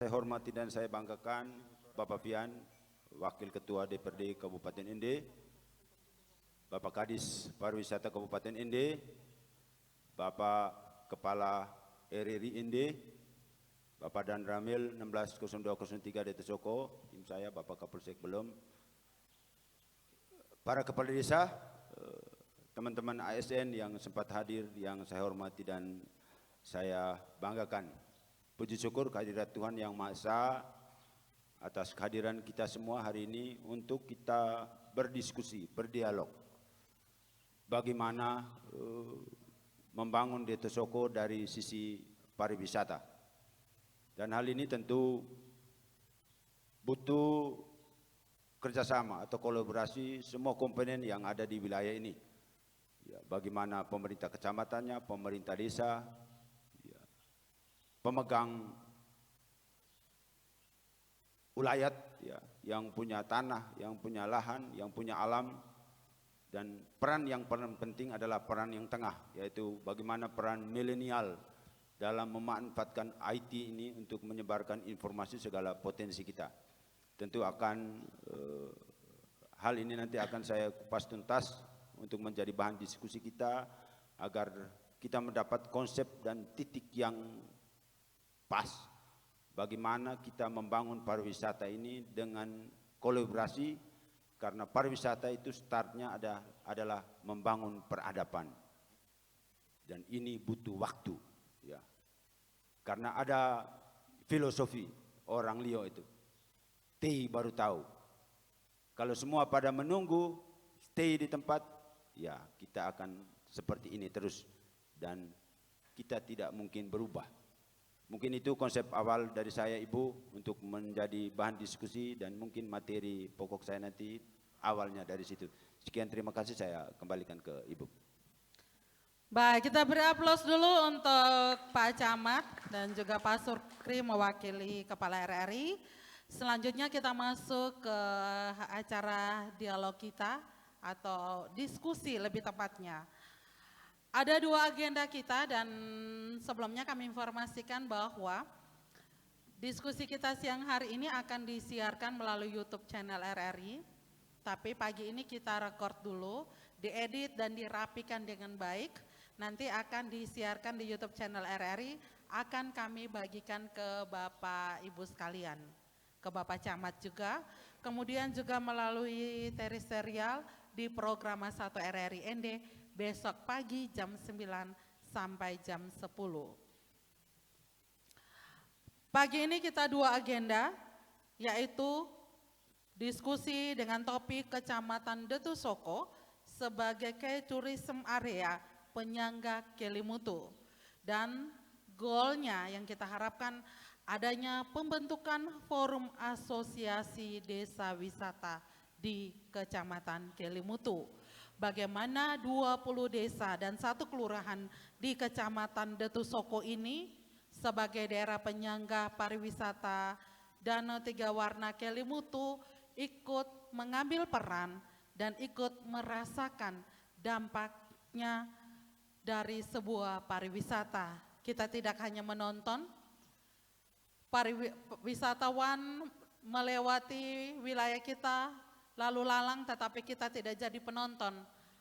Saya hormati dan saya banggakan Bapak Fian, Wakil Ketua DPRD Kabupaten Ende, Bapak Kadis Pariwisata Kabupaten Ende, Bapak Kepala RRI Ende, Bapak Dan Ramil 160203 Desa Soko, tim saya Bapak Kapolsek belum, para kepala desa, teman-teman ASN yang sempat hadir yang saya hormati dan saya banggakan. Puji syukur kehadirat Tuhan Yang Maha Esa atas kehadiran kita semua hari ini untuk kita berdiskusi, berdialog. Bagaimana membangun Desa Soko dari sisi pariwisata. Dan hal ini tentu butuh kerjasama atau kolaborasi semua komponen yang ada di wilayah ini. Ya, bagaimana pemerintah kecamatannya, pemerintah desa, pemegang ulayat ya, yang punya tanah, yang punya lahan, yang punya alam, dan peran yang paling penting adalah peran yang tengah, yaitu bagaimana peran milenial dalam memanfaatkan IT ini untuk menyebarkan informasi segala potensi kita. Tentu akan hal ini nanti akan saya kupas tuntas untuk menjadi bahan diskusi kita agar kita mendapat konsep dan titik yang pas bagaimana kita membangun pariwisata ini dengan kolaborasi, karena pariwisata itu startnya adalah membangun peradaban, dan ini butuh waktu ya, karena ada filosofi orang Lio itu stay baru tahu. Kalau semua pada menunggu stay di tempat ya, kita akan seperti ini terus dan kita tidak mungkin berubah. Mungkin itu konsep awal dari saya, Ibu, untuk menjadi bahan diskusi dan mungkin materi pokok saya nanti awalnya dari situ. Sekian, terima kasih, saya kembalikan ke Ibu. Baik, kita beri aplaus dulu untuk Pak Camat dan juga Pak Surkri mewakili Kepala RRI. Selanjutnya kita masuk ke acara dialog kita atau diskusi lebih tepatnya. Ada dua agenda kita dan sebelumnya kami informasikan bahwa diskusi kita siang hari ini akan disiarkan melalui YouTube channel RRI. Tapi pagi ini kita rekord dulu, diedit dan dirapikan dengan baik. Nanti akan disiarkan di YouTube channel RRI, akan kami bagikan ke Bapak Ibu sekalian, ke Bapak Camat juga. Kemudian juga melalui serial di program 1 RRI ND besok pagi jam 9 sampai jam 10. Pagi ini kita dua agenda, yaitu diskusi dengan topik Kecamatan Desa Soko sebagai Key Tourism Area penyangga Kelimutu. Dan goalnya yang kita harapkan adanya pembentukan forum asosiasi desa wisata di Kecamatan Kelimutu. Bagaimana 20 desa dan 1 kelurahan di Kecamatan Desa Soko ini sebagai daerah penyangga pariwisata Danau Tiga Warna Kelimutu ikut mengambil peran dan ikut merasakan dampaknya dari sebuah pariwisata. Kita tidak hanya menonton, wisatawan melewati wilayah kita lalu lalang, tetapi kita tidak jadi penonton.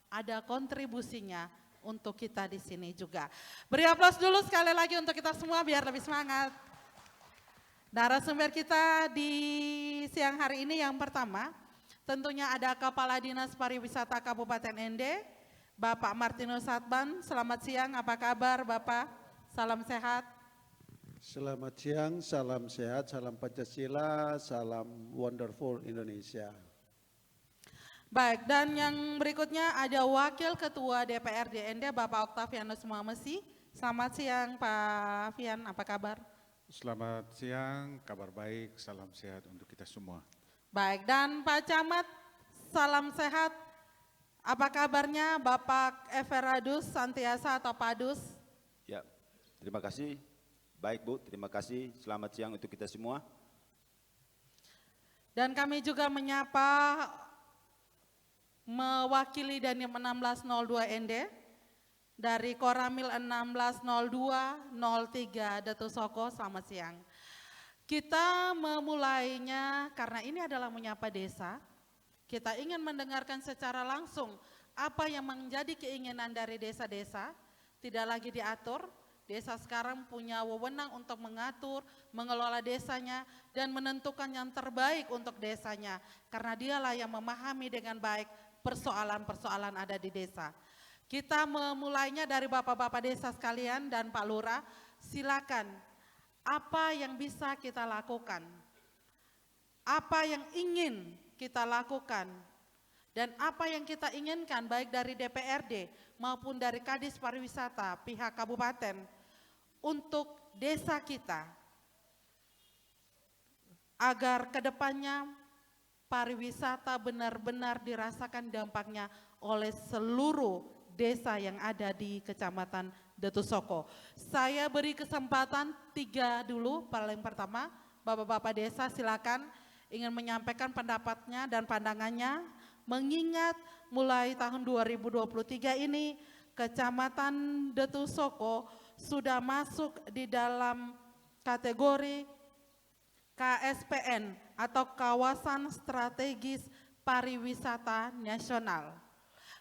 Ada kontribusinya untuk kita di sini juga. Beri aplaus dulu sekali lagi untuk kita semua biar lebih semangat. Narasumber kita di siang hari ini yang pertama, tentunya ada Kepala Dinas Pariwisata Kabupaten Ende, Bapak Martinus Satban. Selamat siang, apa kabar Bapak? Salam sehat. Selamat siang, salam sehat, salam Pancasila, salam wonderful Indonesia. Baik, dan yang berikutnya ada Wakil Ketua DPRD Ende, Bapak Oktavianus Muhamesi. Selamat siang Pak Fian, apa kabar? Selamat siang, kabar baik, salam sehat untuk kita semua. Baik, dan Pak Camat, salam sehat. Apa kabarnya Bapak Everadus Santiasa atau Padus? Ya, terima kasih. Baik Bu, terima kasih. Selamat siang untuk kita semua. Dan kami juga menyapa mewakili Dandim 1602 ND dari Koramil 160203 Desa Soko. Selamat siang. Kita memulainya karena ini adalah menyapa desa. Kita ingin mendengarkan secara langsung apa yang menjadi keinginan dari desa-desa, tidak lagi diatur. Desa sekarang punya wewenang untuk mengatur, mengelola desanya, dan menentukan yang terbaik untuk desanya. Karena dialah yang memahami dengan baik persoalan-persoalan ada di desa. Kita memulainya dari Bapak-Bapak desa sekalian dan Pak Lurah, silakan. Apa yang bisa kita lakukan? Apa yang ingin kita lakukan? Dan apa yang kita inginkan baik dari DPRD maupun dari Kadis Pariwisata pihak kabupaten untuk desa kita agar kedepannya pariwisata benar-benar dirasakan dampaknya oleh seluruh desa yang ada di Kecamatan Detusoko. Saya beri kesempatan 3 dulu, paling pertama Bapak-Bapak desa silakan ingin menyampaikan pendapatnya dan pandangannya, mengingat mulai tahun 2023 ini Kecamatan Detusoko sudah masuk di dalam kategori KSPN atau Kawasan Strategis Pariwisata Nasional.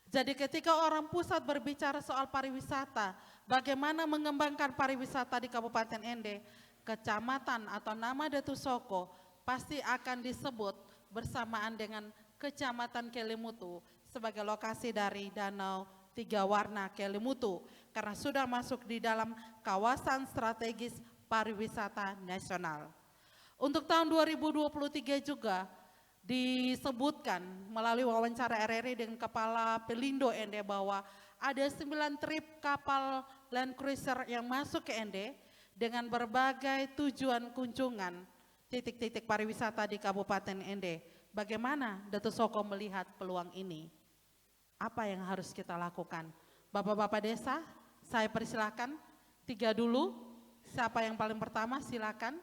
Jadi ketika orang pusat berbicara soal pariwisata, bagaimana mengembangkan pariwisata di Kabupaten Ende, kecamatan atau nama Detusoko pasti akan disebut bersamaan dengan Kecamatan Kelimutu sebagai lokasi dari Danau Tiga Warna Kelimutu karena sudah masuk di dalam kawasan strategis pariwisata nasional. Untuk tahun 2023 juga disebutkan melalui wawancara RRI dengan Kepala Pelindo Ende bahwa ada 9 trip kapal Land Cruiser yang masuk ke Ende dengan berbagai tujuan kunjungan titik-titik pariwisata di Kabupaten Ende. Bagaimana Detusoko melihat peluang ini? Apa yang harus kita lakukan? Bapak-bapak desa, saya persilakan 3 dulu. Siapa yang paling pertama silakan.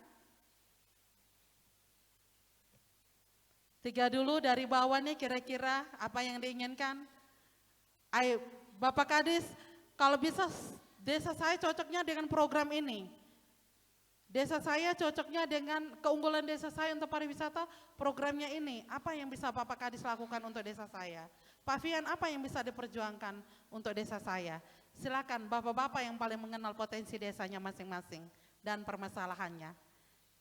3 dulu dari bawah nih kira-kira apa yang diinginkan. Ayo Bapak Kadis, kalau bisa desa saya cocoknya dengan program ini. Desa saya cocoknya dengan keunggulan desa saya untuk pariwisata, programnya ini. Apa yang bisa Bapak Kadis lakukan untuk desa saya? Pak Fian, apa yang bisa diperjuangkan untuk desa saya? Silakan Bapak-bapak yang paling mengenal potensi desanya masing-masing dan permasalahannya.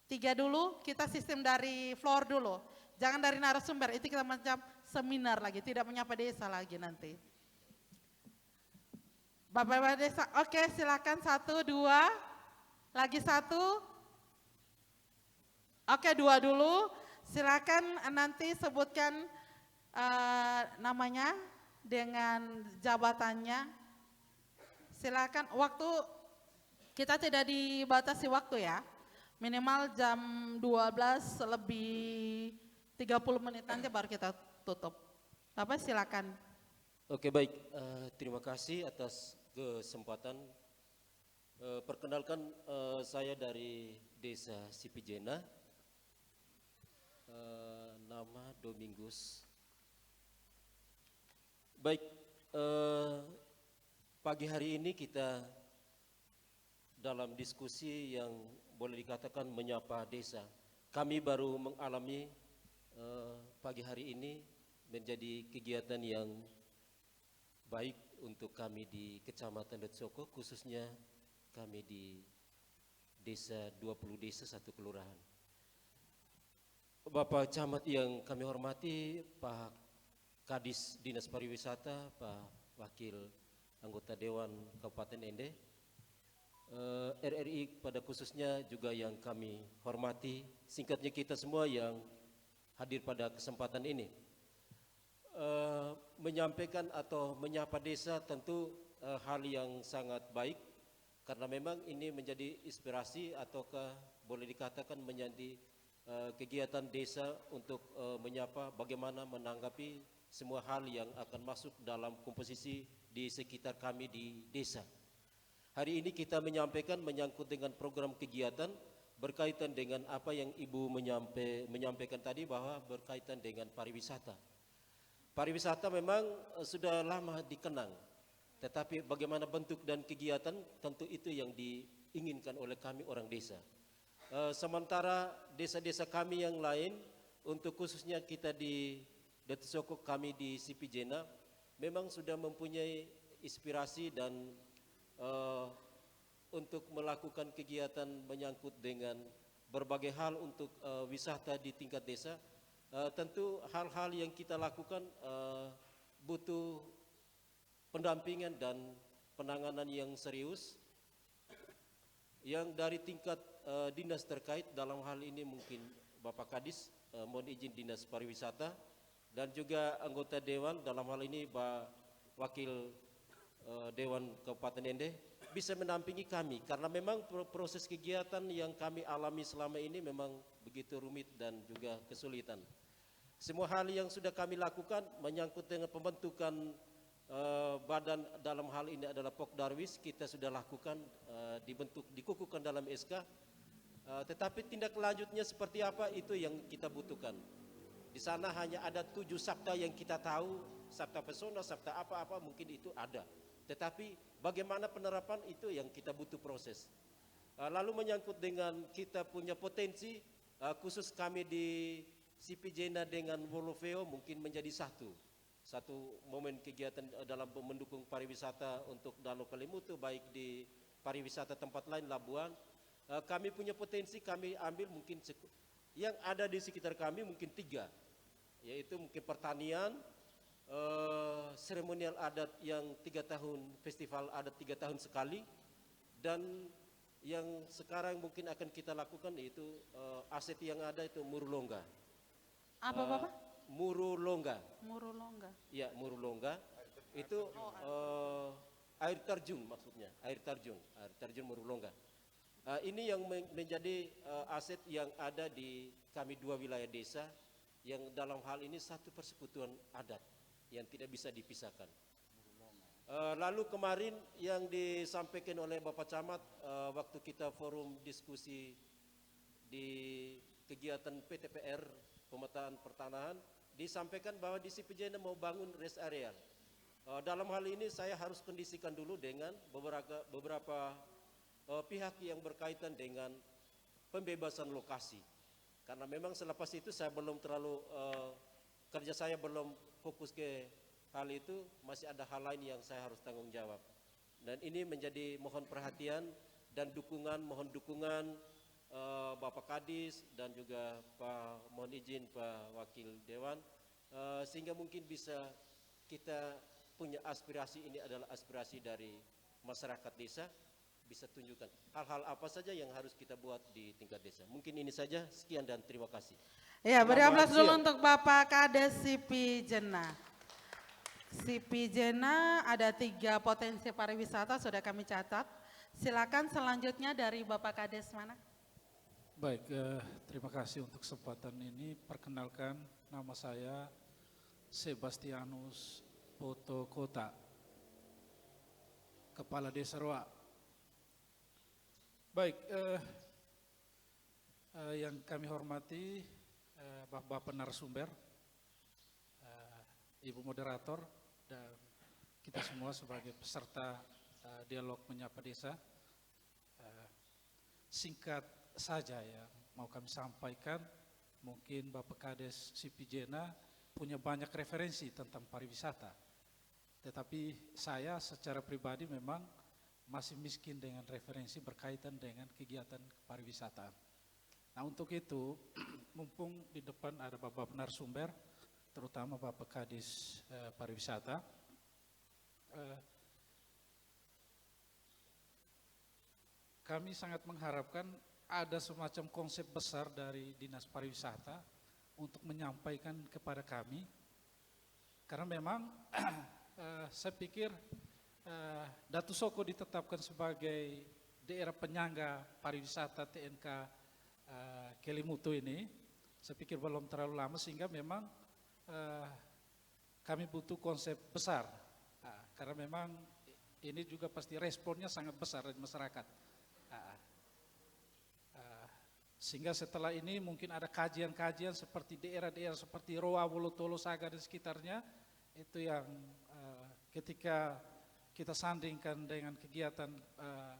3 dulu, kita sistem dari floor dulu. Jangan dari narasumber, itu kita macam seminar lagi, tidak menyapa desa lagi nanti. Bapak-bapak desa, oke silakan 1, 2, lagi 1. Oke 2 dulu, silakan nanti sebutkan namanya dengan jabatannya. Silakan, waktu kita tidak dibatasi waktu ya. Minimal jam 12 lebih 30 menit nanti baru kita tutup. Bapak silakan. Oke baik, terima kasih atas kesempatan. Perkenalkan saya dari Desa Sipijena, nama Domingus. Baik, pagi hari ini kita dalam diskusi yang boleh dikatakan menyapa desa. Kami baru mengalami pagi hari ini menjadi kegiatan yang baik untuk kami di Kecamatan Detusoko, khususnya kami di desa 20 desa 1 kelurahan. Bapak Camat yang kami hormati, Pak Kadis Dinas Pariwisata, Pak Wakil Anggota Dewan Kabupaten Ende, RRI pada khususnya juga yang kami hormati, singkatnya kita semua yang hadir pada kesempatan ini. Menyampaikan atau menyapa desa tentu hal yang sangat baik karena memang ini menjadi inspirasi ataukah boleh dikatakan menjadi kegiatan desa untuk menyapa bagaimana menanggapi semua hal yang akan masuk dalam komposisi di sekitar kami di desa. Hari ini kita menyampaikan menyangkut dengan program kegiatan berkaitan dengan apa yang Ibu menyampaikan tadi bahwa berkaitan dengan pariwisata. Pariwisata memang sudah lama dikenang, tetapi bagaimana bentuk dan kegiatan tentu itu yang diinginkan oleh kami orang desa. Sementara desa-desa kami yang lain, untuk khususnya kita di Datu Soko, kami di CP Jena, memang sudah mempunyai inspirasi dan untuk melakukan kegiatan menyangkut dengan berbagai hal untuk wisata di tingkat desa. Tentu hal-hal yang kita lakukan butuh pendampingan dan penanganan yang serius, yang dari tingkat dinas terkait. Dalam hal ini mungkin Bapak Kadis, mohon izin Dinas Pariwisata, dan juga anggota Dewan, dalam hal ini Pak Wakil Dewan Kabupaten Ende, bisa mendampingi kami, karena memang proses kegiatan yang kami alami selama ini memang begitu rumit dan juga kesulitan. Semua hal yang sudah kami lakukan menyangkut dengan pembentukan badan, dalam hal ini adalah Pok Darwis, kita sudah lakukan, dikukuhkan dalam SK, tetapi tindak lanjutnya seperti apa itu yang kita butuhkan. Di sana hanya ada 7 sabta yang kita tahu, sabta pesona, sabta apa-apa mungkin itu ada, tetapi bagaimana penerapan itu yang kita butuh proses. Lalu menyangkut dengan kita punya potensi, khusus kami di CP Jena dengan Wolofeo mungkin menjadi satu momen kegiatan dalam mendukung pariwisata untuk Danau Kelimutu, baik di pariwisata tempat lain, Labuan. Kami punya potensi, kami ambil mungkin yang ada di sekitar kami mungkin 3, yaitu mungkin pertanian, seremonial adat yang 3 tahun, festival adat 3 tahun sekali, dan yang sekarang mungkin akan kita lakukan yaitu aset yang ada itu Murulongga. Apa Bapak? Murulongga. Murulongga. Ya, Murulongga itu air terjun, maksudnya air terjun Murulongga. Ini yang menjadi aset yang ada di kami 2 wilayah desa, yang dalam hal ini satu persekutuan adat yang tidak bisa dipisahkan. Lalu kemarin yang disampaikan oleh Bapak Camat waktu kita forum diskusi di kegiatan PTPR, pemetaan pertanahan, disampaikan bahwa di CP Jena mau bangun rest area. Dalam hal ini saya harus kondisikan dulu dengan beberapa pihak yang berkaitan dengan pembebasan lokasi. Karena memang selepas itu saya belum terlalu, kerja saya belum fokus ke hal itu, masih ada hal lain yang saya harus tanggung jawab. Dan ini menjadi mohon perhatian dan dukungan, mohon dukungan Bapak Kadis dan juga mohon izin Pak Wakil Dewan, sehingga mungkin bisa kita punya aspirasi, ini adalah aspirasi dari masyarakat desa, bisa tunjukkan hal-hal apa saja yang harus kita buat di tingkat desa. Mungkin ini saja, sekian dan terima kasih. Ya, beri aplaus dulu siang. untuk Bapak Kades CP Jena. CP Jena ada 3 potensi pariwisata sudah kami catat. Silakan selanjutnya dari Bapak Kades mana? Baik, terima kasih untuk kesempatan ini. Perkenalkan, nama saya Sebastianus Poto Kota, Kepala Desa Roa. Baik, yang kami hormati Bapak narasumber, Ibu moderator, dan kita semua sebagai peserta dialog menyapa desa. Singkat saja yang mau kami sampaikan, mungkin Bapak Kades CP Jena punya banyak referensi tentang pariwisata, tetapi saya secara pribadi memang masih miskin dengan referensi berkaitan dengan kegiatan pariwisataan. Nah, untuk itu mumpung di depan ada Bapak narasumber, terutama Bapak Kadis Pariwisata, kami sangat mengharapkan ada semacam konsep besar dari Dinas Pariwisata untuk menyampaikan kepada kami, karena memang saya pikir Datu Soko ditetapkan sebagai daerah penyangga pariwisata TNK Kelimutu ini, saya pikir belum terlalu lama, sehingga memang kami butuh konsep besar, karena memang ini juga pasti responnya sangat besar dari masyarakat. Sehingga setelah ini mungkin ada kajian-kajian seperti daerah-daerah seperti Roa, Wolotolo, Saga dan sekitarnya, itu yang ketika kita sandingkan dengan kegiatan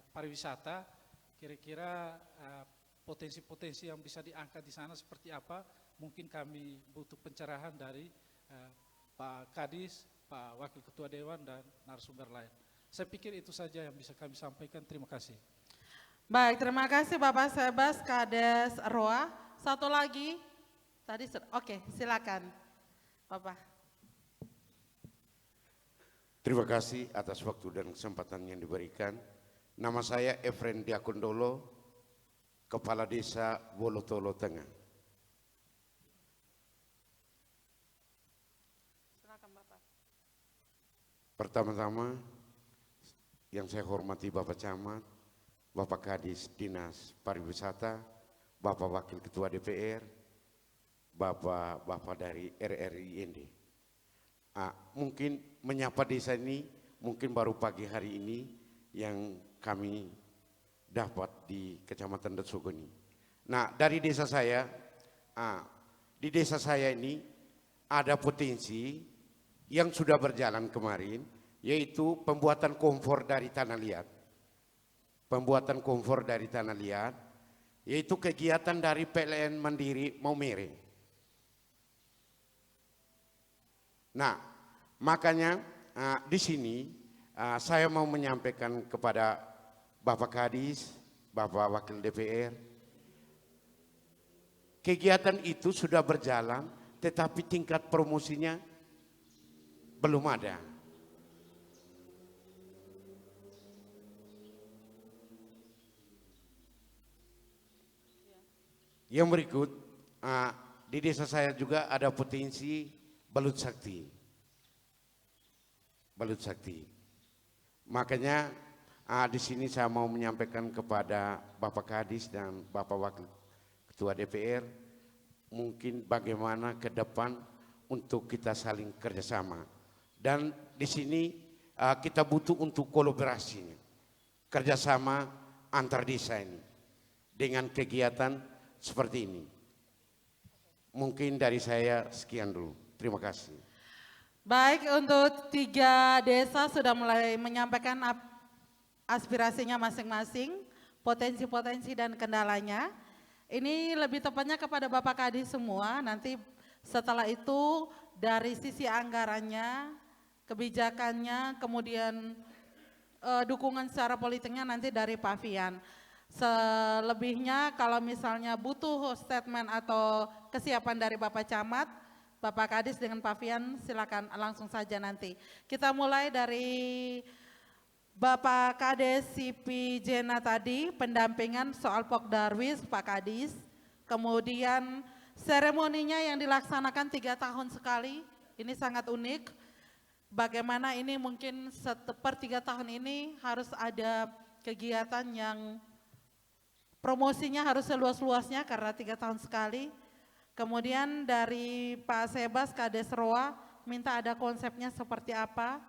pariwisata, kira-kira potensi-potensi yang bisa diangkat di sana seperti apa, mungkin kami butuh pencerahan dari Pak Kadis, Pak Wakil Ketua Dewan, dan narasumber lain. Saya pikir itu saja yang bisa kami sampaikan. Terima kasih. Baik, terima kasih Bapak Sebas Kades Roa. Satu lagi, tadi oke, silakan Bapak. Terima kasih atas waktu dan kesempatan yang diberikan. Nama saya Efren Diakondolo, Kepala Desa Wolotolo Tengah. Silakan Bapak. Pertama-tama yang saya hormati Bapak Camat, Bapak Kadis Dinas Pariwisata, Bapak Wakil Ketua DPR, Bapak dari RRI IND. Mungkin menyapa desa ini mungkin baru pagi hari ini yang kami dapat di Kecamatan Detsogoni. Nah, dari desa saya, di desa saya ini ada potensi yang sudah berjalan kemarin, yaitu pembuatan komfor dari tanah liat. Pembuatan komfor dari tanah liat, yaitu kegiatan dari PLN Mandiri Maumere. Nah, makanya di sini saya mau menyampaikan kepada Bapak Kadis, Bapak Wakil DPR, kegiatan itu sudah berjalan, tetapi tingkat promosinya belum ada. Yang berikut, di desa saya juga ada potensi balut sakti. Balut sakti. Makanya di sini saya mau menyampaikan kepada Bapak Kadis dan Bapak Wakil Ketua DPR, mungkin bagaimana ke depan untuk kita saling kerjasama. Dan di sini kita butuh untuk kolaborasi, kerjasama antar desa ini dengan kegiatan seperti ini. Mungkin dari saya sekian dulu. Terima kasih. Baik, untuk 3 desa sudah mulai menyampaikan aspirasinya masing-masing, potensi-potensi dan kendalanya. Ini lebih tepatnya kepada Bapak Kadis semua, nanti setelah itu dari sisi anggarannya, kebijakannya, kemudian dukungan secara politiknya nanti dari Pak Fian. Selebihnya kalau misalnya butuh statement atau kesiapan dari Bapak Camat, Bapak Kadis dengan Pak Fian silakan langsung saja nanti. Kita mulai dari Bapak Kades Sipi Jena tadi, pendampingan soal Pok Darwis Pak Kadis. Kemudian seremoninya yang dilaksanakan 3 tahun sekali, ini sangat unik. Bagaimana ini mungkin per 3 tahun ini harus ada kegiatan yang promosinya harus seluas-luasnya karena 3 tahun sekali. Kemudian dari Pak Sebas Kades Roa minta ada konsepnya seperti apa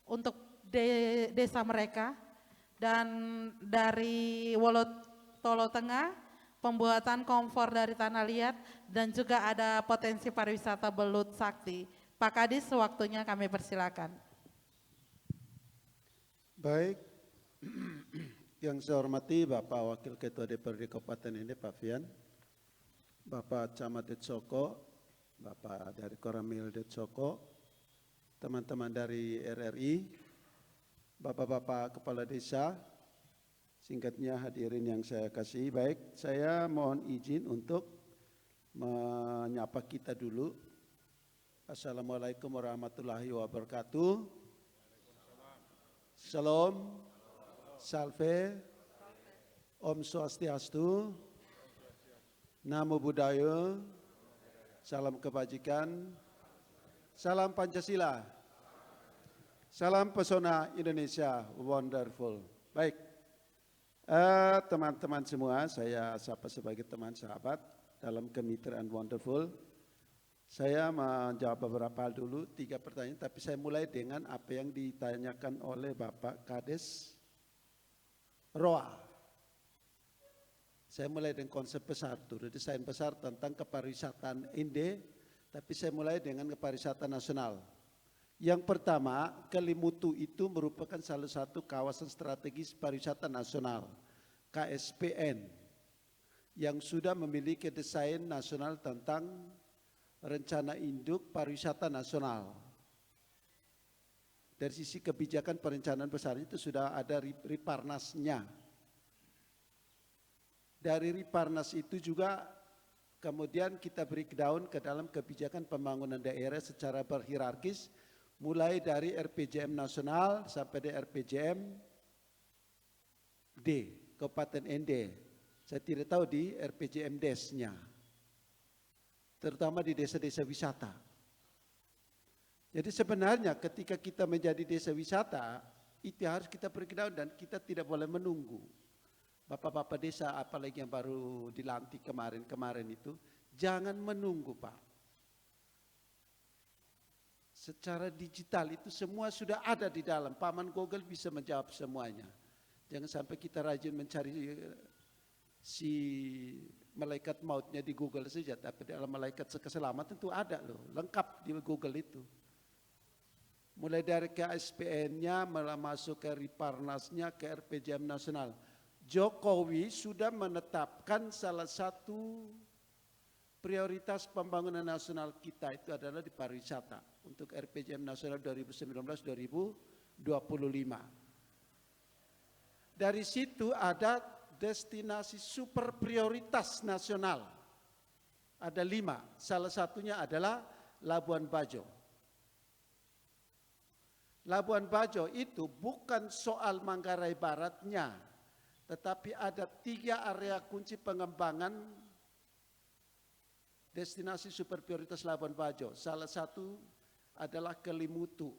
untuk desa mereka. Dan dari Wolotolo Tengah pembuatan komfor dari tanah liat dan juga ada potensi pariwisata belut sakti. Pak Kadis, waktunya kami persilakan. Baik, yang saya hormati Bapak Wakil Ketua DPRD Kabupaten ini Pak Fian, Bapak Camat Detsoko, Bapak dari Koramil Detsoko, teman-teman dari RRI, Bapak-bapak kepala desa, singkatnya hadirin yang saya kasih. Baik, saya mohon izin untuk menyapa kita dulu. Assalamualaikum warahmatullahi wabarakatuh. Salam, salve, Om Swastiastu, Namo Buddhaya, salam kebajikan, salam Pancasila, salam pesona Indonesia, wonderful. Baik, teman-teman semua, saya sapa sebagai teman sahabat dalam kemitraan wonderful. Saya menjawab beberapa hal dulu, 3 pertanyaan, tapi saya mulai dengan apa yang ditanyakan oleh Bapak Kades Roa. Saya mulai dengan konsep besar, desain besar tentang kepariwisataan Inde, tapi saya mulai dengan kepariwisataan nasional. Yang pertama, Kelimutu itu merupakan salah satu kawasan strategis pariwisata nasional, KSPN, yang sudah memiliki desain nasional tentang rencana induk pariwisata nasional. Dari sisi kebijakan perencanaan besar itu sudah ada Riparnasnya. Dari Riparnas itu juga kemudian kita breakdown ke dalam kebijakan pembangunan daerah secara berhierarkis, mulai dari RPJM nasional sampai di RPJM D, Kabupaten ND. Saya tidak tahu di RPJM DES-nya, terutama di desa-desa wisata. Jadi sebenarnya ketika kita menjadi desa wisata, itu harus kita breakdown dan kita tidak boleh menunggu. Bapak-bapak desa apalagi yang baru dilantik kemarin itu, jangan menunggu Pak. Secara digital itu semua sudah ada di dalam, paman Google bisa menjawab semuanya. Jangan sampai kita rajin mencari si malaikat mautnya di Google saja, tapi dalam malaikat keselamatan itu ada loh, lengkap di Google itu. Mulai dari KSPN-nya, masuk ke Riparnasnya, ke RPJM nasional. Jokowi sudah menetapkan salah satu prioritas pembangunan nasional kita itu adalah di pariwisata untuk RPJM nasional 2019-2025. Dari situ ada destinasi super prioritas nasional. Ada 5, salah satunya adalah Labuan Bajo. Labuan Bajo itu bukan soal Manggarai Baratnya, tetapi ada 3 area kunci pengembangan destinasi super prioritas Labuan Bajo. Salah satu adalah Kelimutu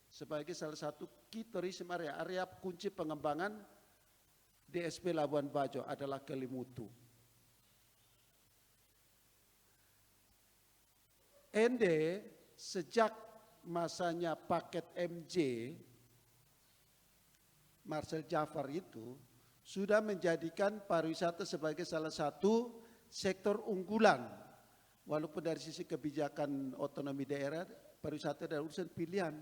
sebagai salah satu key tourism area. Area kunci pengembangan DSP Labuan Bajo adalah Kelimutu. ND sejak masanya paket MJ Marcel Jafar itu sudah menjadikan pariwisata sebagai salah satu sektor unggulan. Walaupun dari sisi kebijakan otonomi daerah, pariwisata adalah urusan pilihan,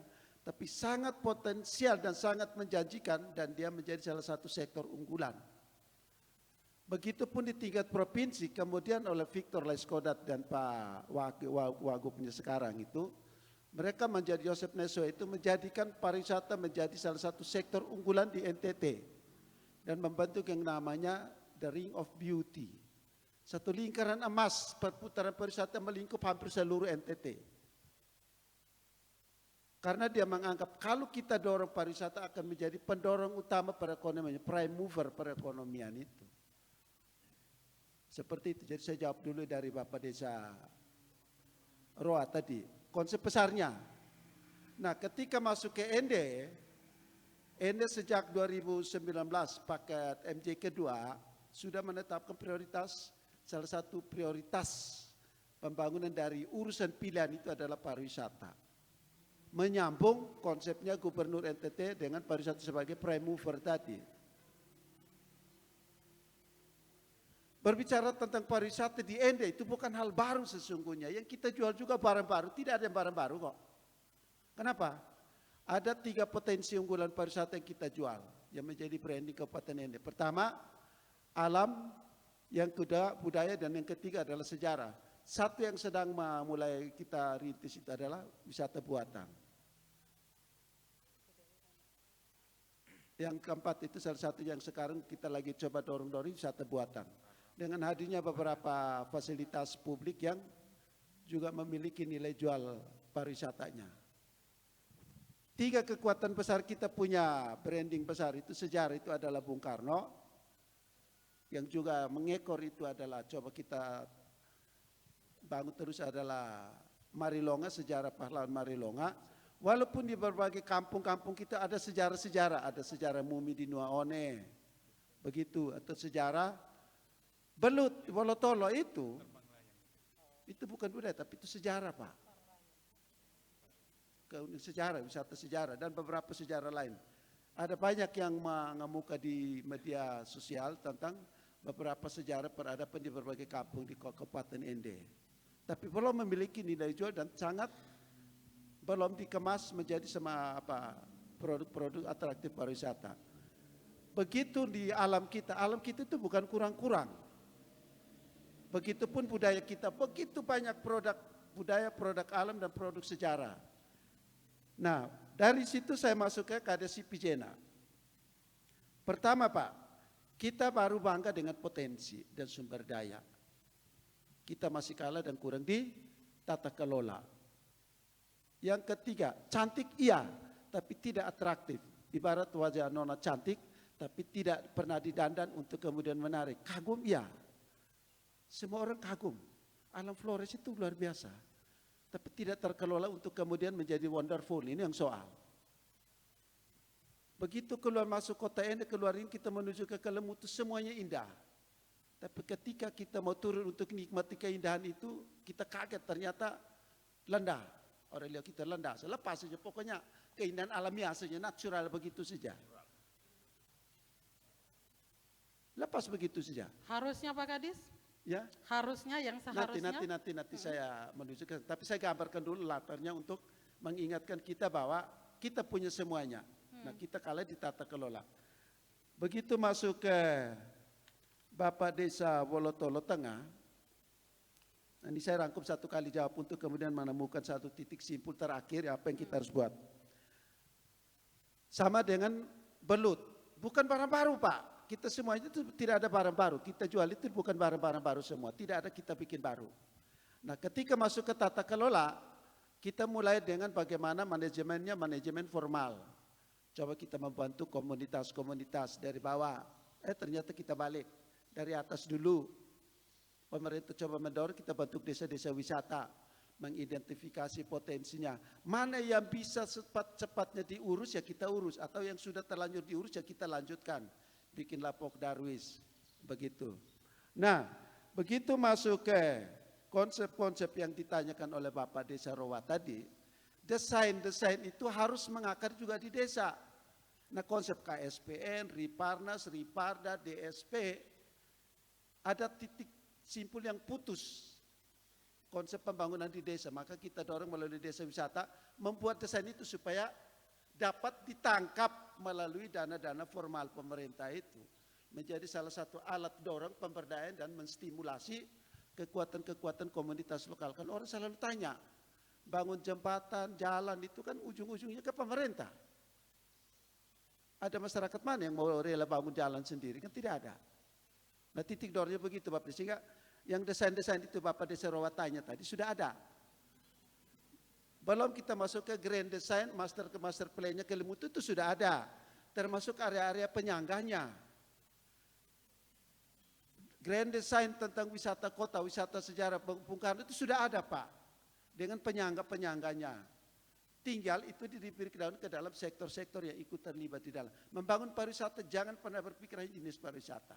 tapi sangat potensial dan sangat menjanjikan dan dia menjadi salah satu sektor unggulan. Begitupun di tingkat provinsi, kemudian oleh Victor Laiskodat dan Pak Wagubnya sekarang itu, mereka menjadi Joseph Neso itu menjadikan pariwisata menjadi salah satu sektor unggulan di NTT dan membentuk yang namanya The Ring of Beauty. Satu lingkaran emas perputaran pariwisata melingkup hampir seluruh NTT. Karena dia menganggap kalau kita dorong pariwisata akan menjadi pendorong utama perekonomian, prime mover perekonomian itu. Seperti itu, jadi saya jawab dulu dari Bapak Desa Roa tadi, konsep besarnya. Nah ketika masuk ke ND sejak 2019 paket MJ kedua sudah menetapkan prioritas, salah satu prioritas pembangunan dari urusan pilihan itu adalah pariwisata. Menyambung konsepnya Gubernur NTT dengan pariwisata sebagai prime mover tadi. Berbicara tentang pariwisata di ND itu bukan hal baru sesungguhnya. Yang kita jual juga barang baru, tidak ada yang barang baru kok. Kenapa? Ada 3 potensi unggulan pariwisata yang kita jual, yang menjadi branding Kabupaten ND. Pertama, alam, yang kedua budaya, dan yang ketiga adalah sejarah. Satu yang sedang mulai kita rintis itu adalah wisata buatan. Yang keempat itu salah satu yang sekarang kita lagi coba dorong-dorong wisata buatan. Dengan hadirnya beberapa fasilitas publik yang juga memiliki nilai jual pariwisatanya. 3 kekuatan besar kita punya branding besar itu sejarah itu adalah Bung Karno. Yang juga mengekor itu adalah coba kita bangun terus adalah Marilonga, sejarah pahlawan Marilonga. Walaupun di berbagai kampung-kampung kita ada sejarah-sejarah, ada sejarah mumi di Nuaone, begitu, atau sejarah Belut, Wolotolo itu bukan budaya tapi itu sejarah Pak. Sejarah, wisata sejarah dan beberapa sejarah lain. Ada banyak yang mengemuka di media sosial tentang beberapa sejarah peradaban di berbagai kampung di Kabupaten ND. Tapi belum memiliki nilai jual dan sangat belum dikemas menjadi produk-produk atraktif pariwisata. Begitu di alam kita itu bukan kurang-kurang. Begitupun budaya kita, begitu banyak produk budaya, produk alam dan produk sejarah. Nah, dari situ saya masuk ke KDS Sipijena. Pertama Pak, kita baru bangga dengan potensi dan sumber daya. Kita masih kalah dan kurang di tata kelola. Yang ketiga, cantik iya, tapi tidak atraktif. Ibarat wajah nona cantik, tapi tidak pernah didandan untuk kemudian menarik. Kagum iya. Semua orang kagum. Alam Flores itu luar biasa. Tapi tidak terkelola untuk kemudian menjadi wonderful. Ini yang soal. Begitu keluar masuk kota ini, keluar ini kita menuju ke Kelemutu, semuanya indah. Tapi ketika kita mau turun untuk nikmati keindahan itu, kita kaget ternyata lendah. Orang lihat kita lendah. Selepas saja, pokoknya keindahan alamiah saja, natural begitu saja. Lepas begitu saja. Harusnya Pak Kadis? Ya. Harusnya yang seharusnya? Nanti saya menunjukkan. Tapi saya gambarkan dulu latarnya untuk mengingatkan kita bahwa kita punya semuanya. Nah, kita kalah di tata kelola. Begitu masuk ke Bapak Desa Wolotolo Tengah, ini saya rangkum satu kali jawab untuk kemudian menemukan satu titik simpul terakhir apa yang kita harus buat. Sama dengan belut, bukan barang baru Pak. Kita semuanya itu tidak ada barang baru. Kita jual itu bukan barang-barang baru semua. Tidak ada kita bikin baru. Nah, ketika masuk ke tata kelola, kita mulai dengan bagaimana manajemennya, manajemen formal. Coba kita membantu komunitas-komunitas dari bawah. Ternyata kita balik dari atas dulu. Pemerintah coba mendorong, kita bentuk desa-desa wisata, mengidentifikasi potensinya. Mana yang bisa cepat-cepatnya diurus ya kita urus, atau yang sudah terlanjur diurus ya kita lanjutkan. Bikin lapok darwis, begitu. Nah, begitu masuk ke konsep-konsep yang ditanyakan oleh Bapak Desa Rowa tadi, desain-desain itu harus mengakar juga di desa. Nah, konsep KSPN, Riparnas, Riparda, DSP, ada titik simpul yang putus. Konsep pembangunan di desa, maka kita dorong melalui desa wisata, membuat desain itu supaya dapat ditangkap melalui dana-dana formal pemerintah itu. Menjadi salah satu alat dorong pemberdayaan dan menstimulasi kekuatan-kekuatan komunitas lokal. Kan orang selalu tanya, bangun jembatan, jalan itu kan ujung-ujungnya ke pemerintah. Ada masyarakat mana yang mau rela bangun jalan sendiri? Kan tidak ada. Nah, titik dorongnya begitu Bapak. Sehingga yang desain-desain itu Bapak Desa Rowa tanya tadi sudah ada. Belum kita masuk ke grand design, master plan-nya Kelemutu itu sudah ada. Termasuk area-area penyangganya. Grand design tentang wisata kota, wisata sejarah Bung Karno itu sudah ada Pak. Dengan penyangga-penyangganya. Tinggal itu diberikan ke dalam sektor-sektor yang ikut terlibat di dalam. Membangun pariwisata jangan pernah berpikir hanya jenis pariwisata.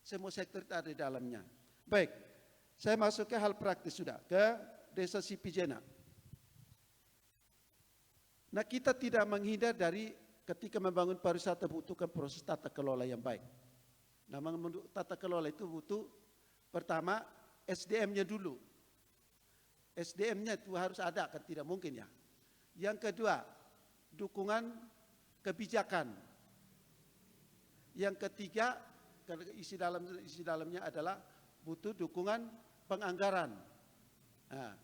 Semua sektor itu ada di dalamnya. Baik, saya masuk ke hal praktis sudah. Ke Desa Sipijena. Nah, kita tidak menghindar dari ketika membangun pariwisata butuhkan proses tata kelola yang baik. Nah, tata kelola itu butuh pertama SDM-nya dulu. SDM-nya itu harus ada, kan tidak mungkin ya. Yang kedua, dukungan kebijakan. Yang ketiga, isi dalamnya adalah butuh dukungan penganggaran. Nah,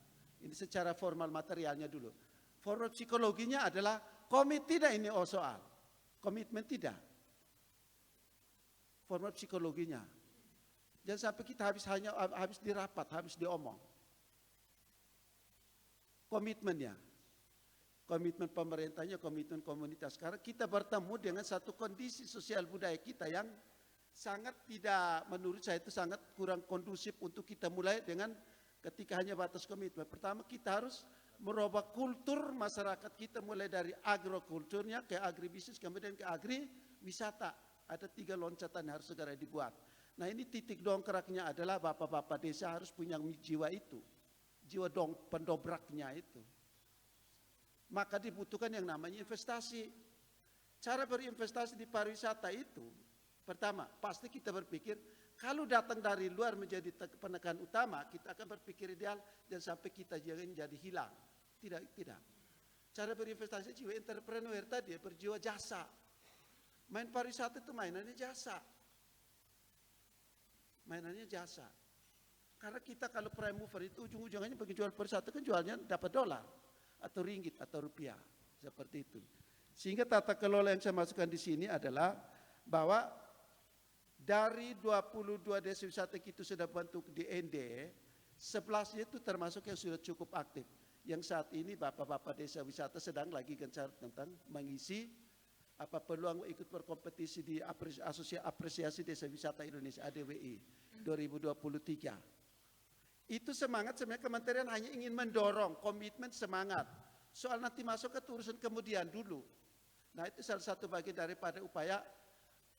ini secara formal materialnya dulu. Formal psikologinya adalah komit tidak ini soal. Komitmen tidak. Formal psikologinya. Jangan sampai kita habis dirapat, habis diomong. Komitmennya. Komitmen pemerintahnya, komitmen komunitas. Karena kita bertemu dengan satu kondisi sosial budaya kita yang sangat tidak, menurut saya itu sangat kurang kondusif untuk kita mulai dengan ketika hanya batas komitmen. Pertama kita harus merubah kultur masyarakat kita mulai dari agrokulturnya ke agribisnis kemudian ke agriwisata. Ada 3 loncatan yang harus segera dibuat. Nah, ini titik dongkraknya adalah bapak-bapak desa harus punya jiwa itu. Jiwa pendobraknya itu. Maka dibutuhkan yang namanya investasi. Cara berinvestasi di pariwisata itu, pertama, pasti kita berpikir kalau datang dari luar menjadi penekan utama, kita akan berpikir ideal dan sampai kita jadi hilang. Tidak. Cara berinvestasi jiwa entrepreneur tadi, berjiwa jasa. Main pariwisata itu mainannya jasa. mainannya jasa. Karena kita kalau prime mover itu ujung-ujungnya bagi jual per satu kan jualnya dapat dolar atau ringgit atau rupiah, seperti itu. Sehingga tata kelola yang saya masukkan di sini adalah bahwa dari 22 desa wisata kita sudah bentuk di ND, 11-nya itu termasuk yang sudah cukup aktif. Yang saat ini bapak-bapak desa wisata sedang lagi gencar tentang mengisi peluang ikut berkompetisi di apresiasi desa wisata Indonesia ADWI 2023. Itu semangat sebenarnya kementerian hanya ingin mendorong komitmen semangat. Soal nanti masuk ke urusan kemudian dulu. Nah itu salah satu bagian daripada upaya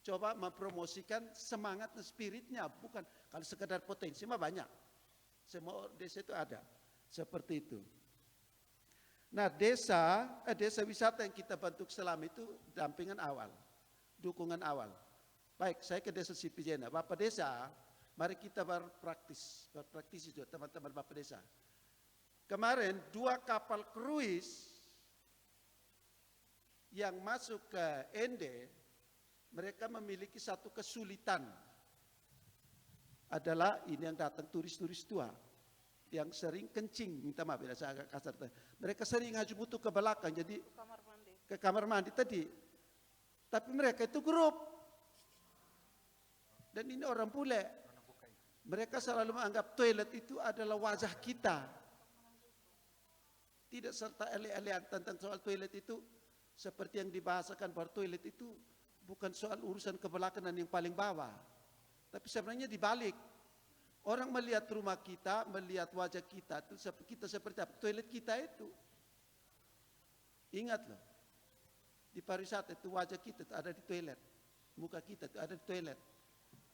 coba mempromosikan semangat dan spiritnya. Bukan kalau sekedar potensi mah banyak. Semua desa itu ada. Seperti itu. Nah desa wisata yang kita bentuk selama itu dampingan awal. Dukungan awal. Baik saya ke desa Sipijena. Bapak desa, mari kita berpraktis itu teman-teman Bapak desa. Kemarin 2 kapal kruis yang masuk ke ND, mereka memiliki satu kesulitan. Adalah ini yang datang turis-turis tua. Yang sering kencing, minta maaf ya saya agak kasar. Mereka sering ngaju butuh ke belakang, jadi ke kamar mandi tadi. Tapi mereka itu grup. Dan ini orang bule. Mereka selalu menganggap toilet itu adalah wajah kita. Tidak serta ele-elean tentang soal toilet itu. Seperti yang dibahasakan bahwa toilet itu bukan soal urusan kebelakangan yang paling bawah. Tapi sebenarnya dibalik. Orang melihat rumah kita, melihat wajah kita, kita seperti apa? Toilet kita itu. Ingat loh. Di pariwisata itu wajah kita itu ada di toilet. Muka kita itu ada di toilet.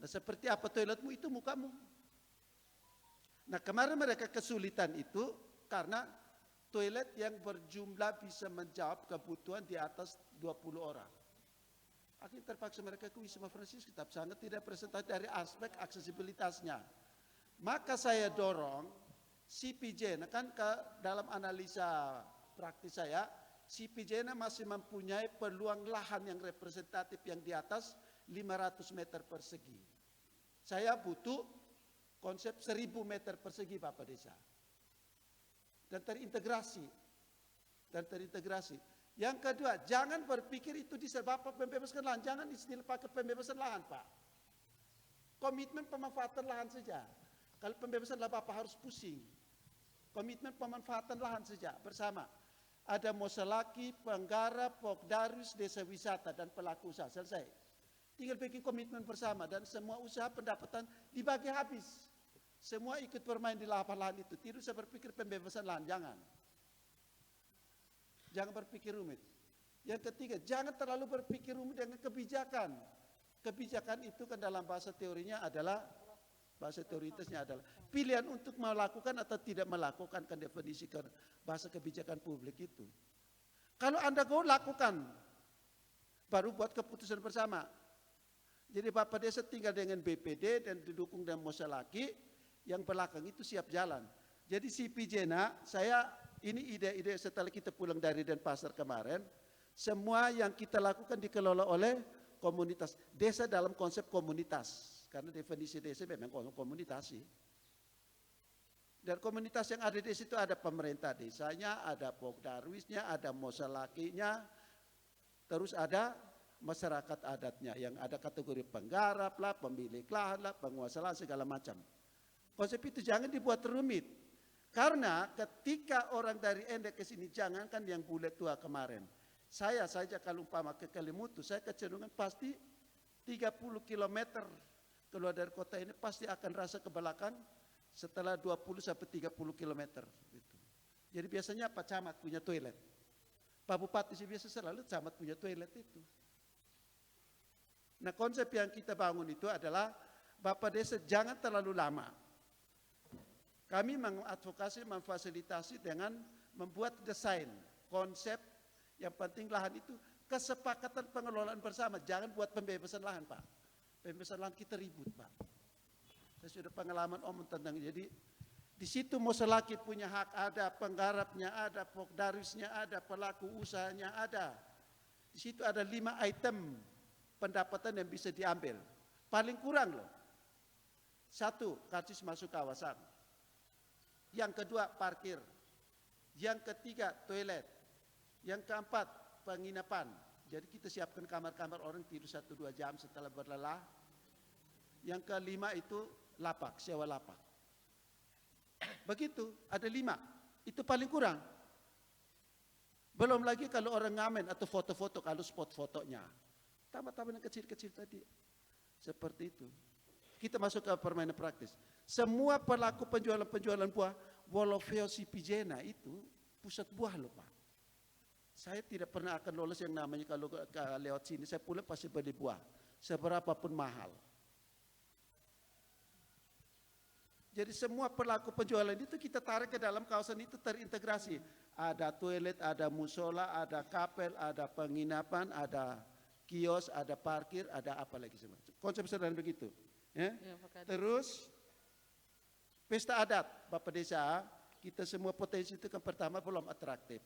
Nah seperti apa toiletmu itu mukamu. Nah kemarin mereka kesulitan itu karena toilet yang berjumlah bisa menjawab kebutuhan di atas 20 orang. Akhirnya terpaksa mereka ke Wisma Franciscus, tapi sangat tidak presentasi dari aspek aksesibilitasnya. Maka saya dorong CPJ, kan dalam analisa praktis saya, CPJ masih mempunyai peluang lahan yang representatif yang di atas 500 meter persegi. Saya butuh konsep 1000 meter persegi Bapak Desa. Dan terintegrasi. Yang kedua, jangan berpikir itu disebabkan pembebasan lahan. Jangan istilah pakai pembebasan lahan Pak. Komitmen pemanfaatan lahan saja. Kalau pembebasan lahan Bapak harus pusing. Komitmen pemanfaatan lahan saja bersama. Ada Moselaki, penggarap, Pokdarus, desa wisata dan pelaku usaha. Selesai. Tinggal bikin komitmen bersama dan semua usaha pendapatan dibagi habis. Semua ikut bermain di lahan itu. Tidak usah berpikir pembebasan lahan, jangan. Jangan berpikir rumit. Yang ketiga, jangan terlalu berpikir rumit dengan kebijakan. Kebijakan itu kan dalam bahasa teorinya adalah, bahasa teoritasnya adalah pilihan untuk melakukan atau tidak melakukan, kan definisikan bahasa kebijakan publik itu. Kalau Anda go lakukan, baru buat keputusan bersama. Jadi Bapak Desa tinggal dengan BPD dan didukung dengan Moselaki, yang belakang itu siap jalan. Jadi CPJ-na, saya ini ide-ide setelah kita pulang dari Denpasar kemarin, semua yang kita lakukan dikelola oleh komunitas. Desa dalam konsep komunitas. Karena definisi desa memang komunitas sih. Dan komunitas yang ada di situ ada pemerintah desanya, ada Pokdarwisnya, ada Moselakinya, terus ada masyarakat adatnya yang ada kategori penggarap lah, pemilik lahan lah, penguasa lahan segala macam. Konsep itu jangan dibuat rumit. Karena ketika orang dari Ende ke sini, jangankan yang bule tua kemarin. Saya saja kalau umpama ke Kalimutu, saya kecenderungan pasti 30 km keluar dari kota ini pasti akan rasa ke belakang setelah 20 sampai 30 km. Gitu. Jadi biasanya Pak Camat punya toilet. Pak Bupati sih biasa selalu Camat punya toilet itu. Nah konsep yang kita bangun itu adalah Bapak Desa jangan terlalu lama. Kami mengadvokasi, memfasilitasi dengan membuat desain, konsep yang penting lahan itu kesepakatan pengelolaan bersama. Jangan buat pembebasan lahan Pak. Pembebasan lahan kita ribut Pak. Saya sudah pengalaman tentang jadi di situ Moselaki punya hak ada, penggarapnya ada, Pokdarusnya ada, pelaku usahanya ada. Di situ ada 5 item pendapatan yang bisa diambil. Paling kurang loh. Satu, karcis masuk kawasan. Yang kedua, parkir. Yang ketiga, toilet. Yang keempat, penginapan. Jadi kita siapkan kamar-kamar orang tidur 1-2 jam setelah berlelah. Yang kelima itu lapak, sewa lapak. Begitu, ada 5. Itu paling kurang. Belum lagi kalau orang ngamen atau foto-foto, kalau spot fotonya. Tambah-tambah yang kecil-kecil tadi. Seperti itu. Kita masuk ke permainan praktis. Semua pelaku penjualan buah, Wolofeo Sipijena itu pusat buah loh Pak. Saya tidak pernah akan lolos yang namanya kalau lewat sini, saya pulang pasti beli buah. Seberapapun mahal. Jadi semua pelaku penjualan itu kita tarik ke dalam kawasan itu terintegrasi. Ada toilet, ada musola, ada kapel, ada penginapan, ada kios, ada parkir, ada apa lagi semua. Konsep sederhana begitu. Ya. Terus pesta adat, Bapak Desa, kita semua potensi itu kan pertama belum atraktif.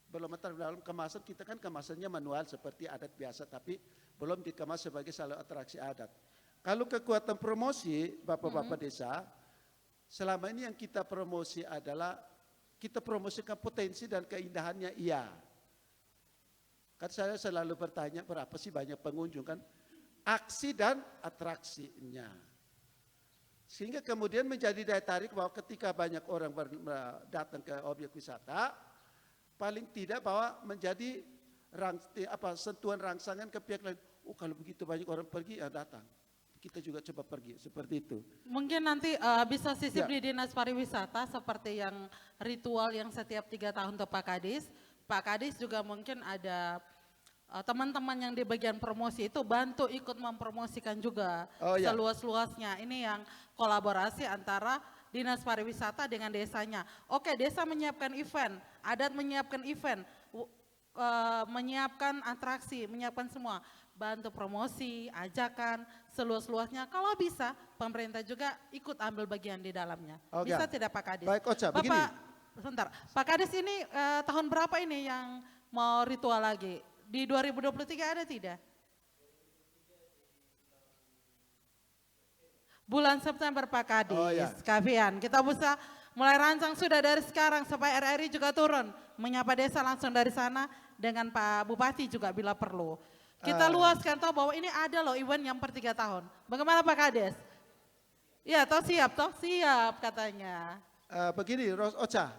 Belum atraktif dalam kemasan, kita kan kemasannya manual seperti adat biasa, tapi belum dikemas sebagai salah atraksi adat. Kalau kekuatan promosi, Bapak-Bapak Desa, selama ini yang kita promosi adalah kita promosikan potensi dan keindahannya iya. Kan saya selalu bertanya berapa sih banyak pengunjung kan? Aksi dan atraksinya. Sehingga kemudian menjadi daya tarik bahwa ketika banyak orang datang ke objek wisata, paling tidak bahwa menjadi sentuhan rangsangan ke pihak lain. Oh kalau begitu banyak orang pergi, ya datang. Kita juga coba pergi, seperti itu. Mungkin nanti bisa sisip di Dinas Pariwisata seperti yang ritual yang setiap 3 tahun untuk Pak Kadis. Pak Kadis juga mungkin ada teman-teman yang di bagian promosi itu bantu ikut mempromosikan juga seluas-luasnya. Ini yang kolaborasi antara Dinas Pariwisata dengan desanya. Oke, desa menyiapkan event, adat menyiapkan event, menyiapkan atraksi, menyiapkan semua. Bantu promosi, ajakan, seluas-luasnya. Kalau bisa, pemerintah juga ikut ambil bagian di dalamnya. Bisa tidak Pak Kadis? Baik, Ocha, Bapak, begini. sebentar. Pak Kadis ini tahun berapa ini yang mau ritual lagi? Di 2023 ada tidak? Bulan September Pak Kadis, Kavian. Kita bisa mulai rancang sudah dari sekarang supaya RRI juga turun. Menyapa desa langsung dari sana dengan Pak Bupati juga bila perlu. Kita luaskan tahu bahwa ini ada loh event yang per 3 tahun. Bagaimana Pak Kades? Ya, toh siap katanya. Begini, Ocha,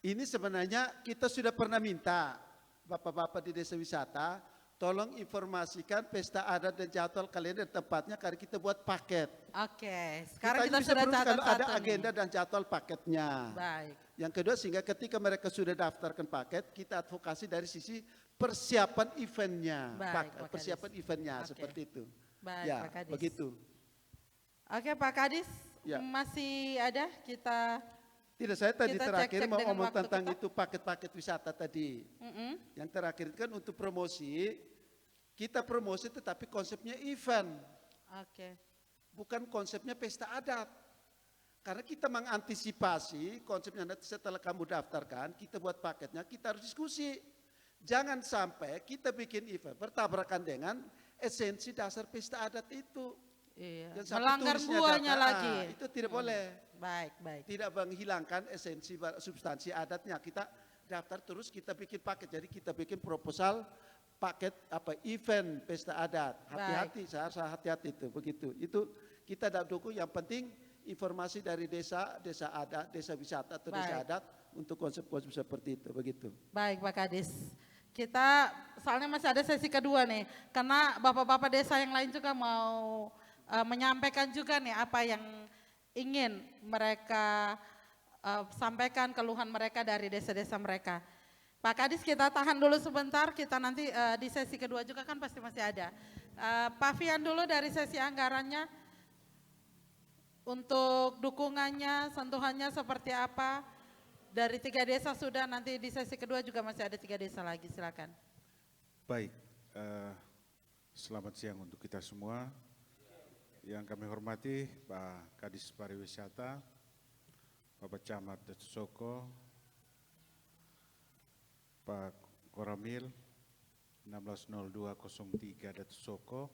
ini sebenarnya kita sudah pernah minta Bapak-Bapak di desa wisata, tolong informasikan pesta adat dan jadwal kalian dan tempatnya karena kita buat paket. Oke, sekarang kita bisa sudah berurus catat kalau ada satu agenda nih. dan jadwal paketnya. Baik. Yang kedua sehingga ketika mereka sudah daftarkan paket, kita advokasi dari sisi persiapan eventnya, Baik, Pak persiapan Kadis. eventnya Oke. seperti itu. Baik, Ya, Pak Kadis. begitu. Oke Pak Kadis, Ya. masih ada kita. Tidak, saya tadi Kita terakhir cek-cek mau dengan ngomong waktu tentang kita. itu paket-paket wisata tadi. Yang terakhir kan untuk promosi, kita promosi tetapi konsepnya event, Oke. bukan konsepnya pesta adat. Karena kita mengantisipasi konsepnya nanti setelah kamu daftarkan, kita buat paketnya, kita harus diskusi. Jangan sampai kita bikin event bertabrakan dengan esensi dasar pesta adat itu. Iya. Dan sampai Melanggar tulisnya buahnya data, lagi. itu tidak boleh. Baik, baik. Tidak menghilangkan esensi substansi adatnya. Kita daftar terus kita bikin paket. Jadi kita bikin proposal paket event pesta adat. Hati-hati, saya harus hati-hati itu begitu. Itu kita dukung. Yang penting informasi dari desa adat, desa wisata atau desa adat untuk konsep-konsep seperti itu begitu. Baik Pak Kadis. Kita soalnya masih ada sesi kedua nih. Karena bapak-bapak desa yang lain juga mau menyampaikan juga nih apa yang ingin mereka sampaikan keluhan mereka dari desa-desa mereka. Pak Kadis kita tahan dulu sebentar, kita nanti di sesi kedua juga kan pasti masih ada. Pak Fian dulu dari sesi anggarannya, untuk dukungannya, sentuhannya seperti apa, dari 3 desa sudah, nanti di sesi kedua juga masih ada 3 desa lagi, silakan. Baik, selamat siang untuk kita semua. Yang kami hormati Pak Kadis Pariwisata, Bapak Camat Datu Soko, Pak Koramil 160203 Datu Soko,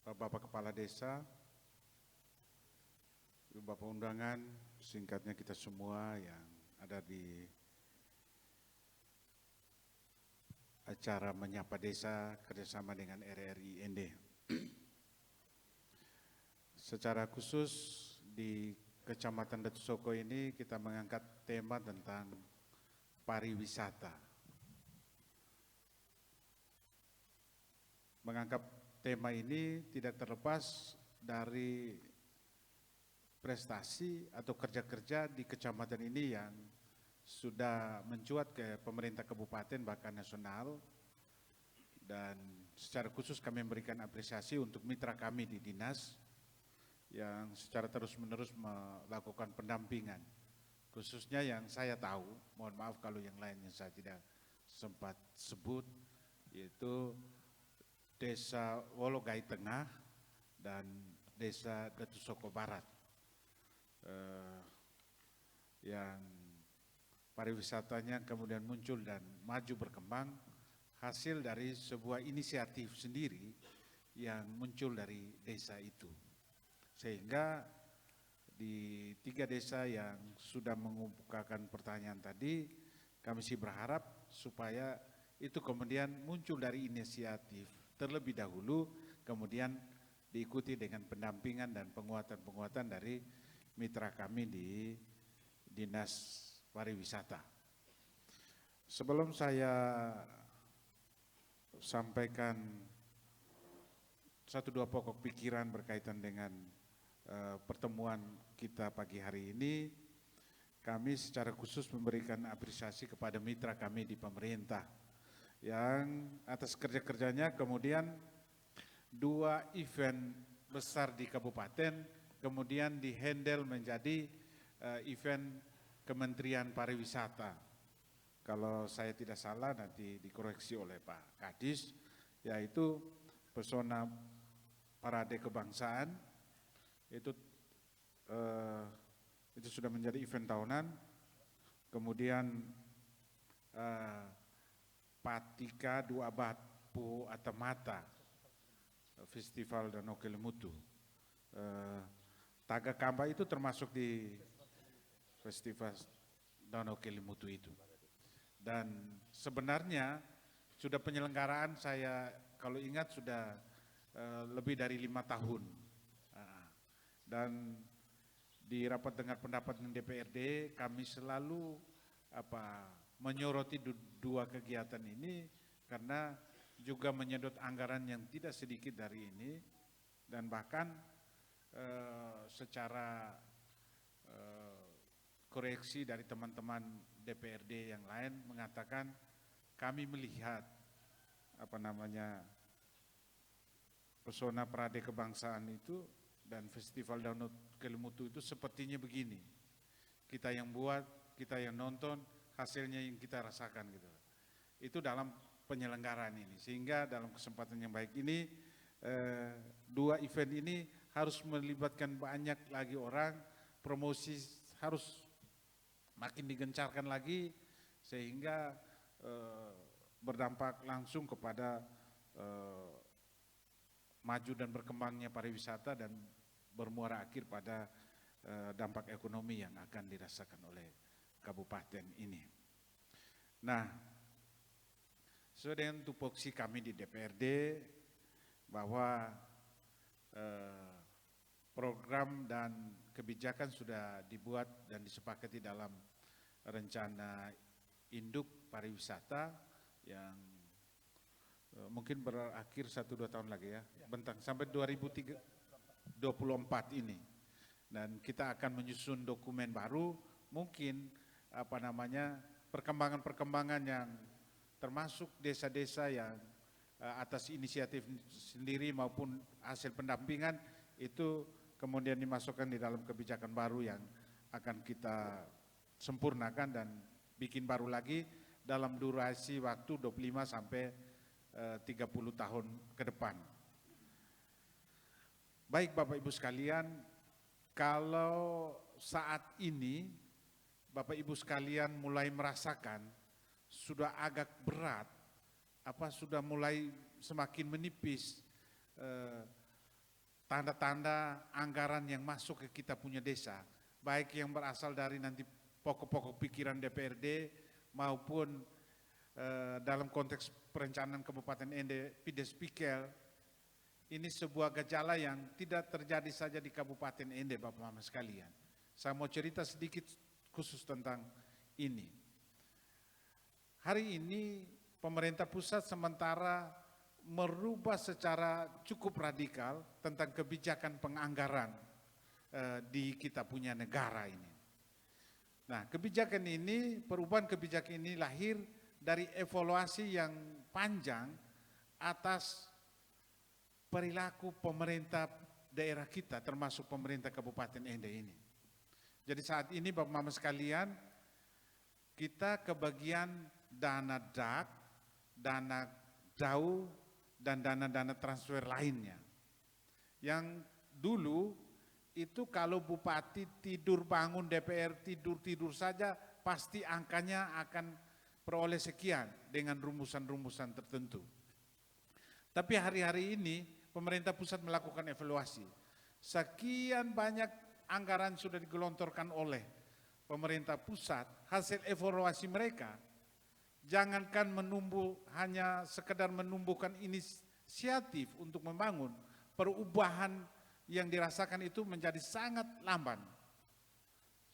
Bapak Kepala Desa, Bapak undangan, singkatnya kita semua yang ada di acara Menyapa Desa kerjasama dengan RRI ND. Secara khusus di Kecamatan Datu Soko ini kita mengangkat tema tentang pariwisata. Mengangkat tema ini tidak terlepas dari prestasi atau kerja-kerja di kecamatan ini yang sudah mencuat ke pemerintah kabupaten bahkan nasional, dan secara khusus kami memberikan apresiasi untuk mitra kami di dinas yang secara terus-menerus melakukan pendampingan, khususnya yang saya tahu, mohon maaf kalau yang lainnya saya tidak sempat sebut, yaitu Desa Wologai Tengah dan Desa Datu Soko Barat, yang pariwisatanya kemudian muncul dan maju berkembang hasil dari sebuah inisiatif sendiri yang muncul dari desa itu. Sehingga di 3 desa yang sudah mengemukakan pertanyaan tadi, kami sih berharap supaya itu kemudian muncul dari inisiatif terlebih dahulu, kemudian diikuti dengan pendampingan dan penguatan-penguatan dari mitra kami di Dinas Pariwisata. Sebelum saya sampaikan 1-2 pokok pikiran berkaitan dengan pertemuan kita pagi hari ini, kami secara khusus memberikan apresiasi kepada mitra kami di pemerintah yang atas kerja-kerjanya kemudian 2 event besar di kabupaten kemudian dihandle menjadi event Kementerian Pariwisata. Kalau saya tidak salah nanti dikoreksi oleh Pak Kadis, yaitu Pesona Parade Kebangsaan, itu sudah menjadi event tahunan. Kemudian Patika 2 Abad Puhu Atamata, Festival Danau Kelimutu. Taga Kamba itu termasuk di Festival Danau Kelimutu itu. Dan sebenarnya sudah penyelenggaraan saya kalau ingat sudah lebih dari 5 tahun. Dan di rapat dengar pendapat dengan DPRD kami selalu menyoroti 2 kegiatan ini karena juga menyedot anggaran yang tidak sedikit dari ini, dan bahkan secara koreksi dari teman-teman DPRD yang lain mengatakan kami melihat Pesona Parade Kebangsaan itu dan Festival Danau Kelimutu itu sepertinya begini, kita yang buat, kita yang nonton, hasilnya yang kita rasakan gitu. Itu dalam penyelenggaraan ini, sehingga dalam kesempatan yang baik ini 2 event ini harus melibatkan banyak lagi orang, promosi harus makin digencarkan lagi sehingga berdampak langsung kepada maju dan berkembangnya pariwisata dan bermuara akhir pada dampak ekonomi yang akan dirasakan oleh kabupaten ini. Nah, sesuai dengan tupoksi kami di DPRD bahwa program dan kebijakan sudah dibuat dan disepakati dalam rencana induk pariwisata yang mungkin berakhir 1-2 tahun lagi ya, bentang sampai 2024 ini. Dan kita akan menyusun dokumen baru, mungkin perkembangan-perkembangan yang termasuk desa-desa yang atas inisiatif sendiri maupun hasil pendampingan itu kemudian dimasukkan di dalam kebijakan baru yang akan kita sempurnakan dan bikin baru lagi dalam durasi waktu 25 sampai 30 tahun ke depan. Baik Bapak Ibu sekalian, kalau saat ini Bapak Ibu sekalian mulai merasakan sudah agak berat, sudah mulai semakin menipis tanda-tanda anggaran yang masuk ke kita punya desa, baik yang berasal dari nanti pokok-pokok pikiran DPRD maupun dalam konteks perencanaan Kabupaten Ende Pides Pikel, ini sebuah gejala yang tidak terjadi saja di Kabupaten Ende, Bapak Mama sekalian. Saya mau cerita sedikit khusus tentang ini. Hari ini pemerintah pusat sementara merubah secara cukup radikal tentang kebijakan penganggaran di kita punya negara ini. Nah, kebijakan ini, perubahan kebijakan ini lahir dari evaluasi yang panjang atas perilaku pemerintah daerah kita, termasuk pemerintah Kabupaten Ende ini. Jadi saat ini Bapak Mama sekalian, kita kebagian dana DAK, dana DAU, dan dana-dana transfer lainnya. Yang dulu itu kalau bupati tidur bangun, DPR tidur-tidur saja, pasti angkanya akan peroleh sekian dengan rumusan-rumusan tertentu. Tapi hari-hari ini pemerintah pusat melakukan evaluasi. Sekian banyak anggaran sudah digelontorkan oleh pemerintah pusat, hasil evaluasi mereka, jangankan hanya sekedar menumbuhkan inisiatif untuk membangun, perubahan yang dirasakan itu menjadi sangat lamban.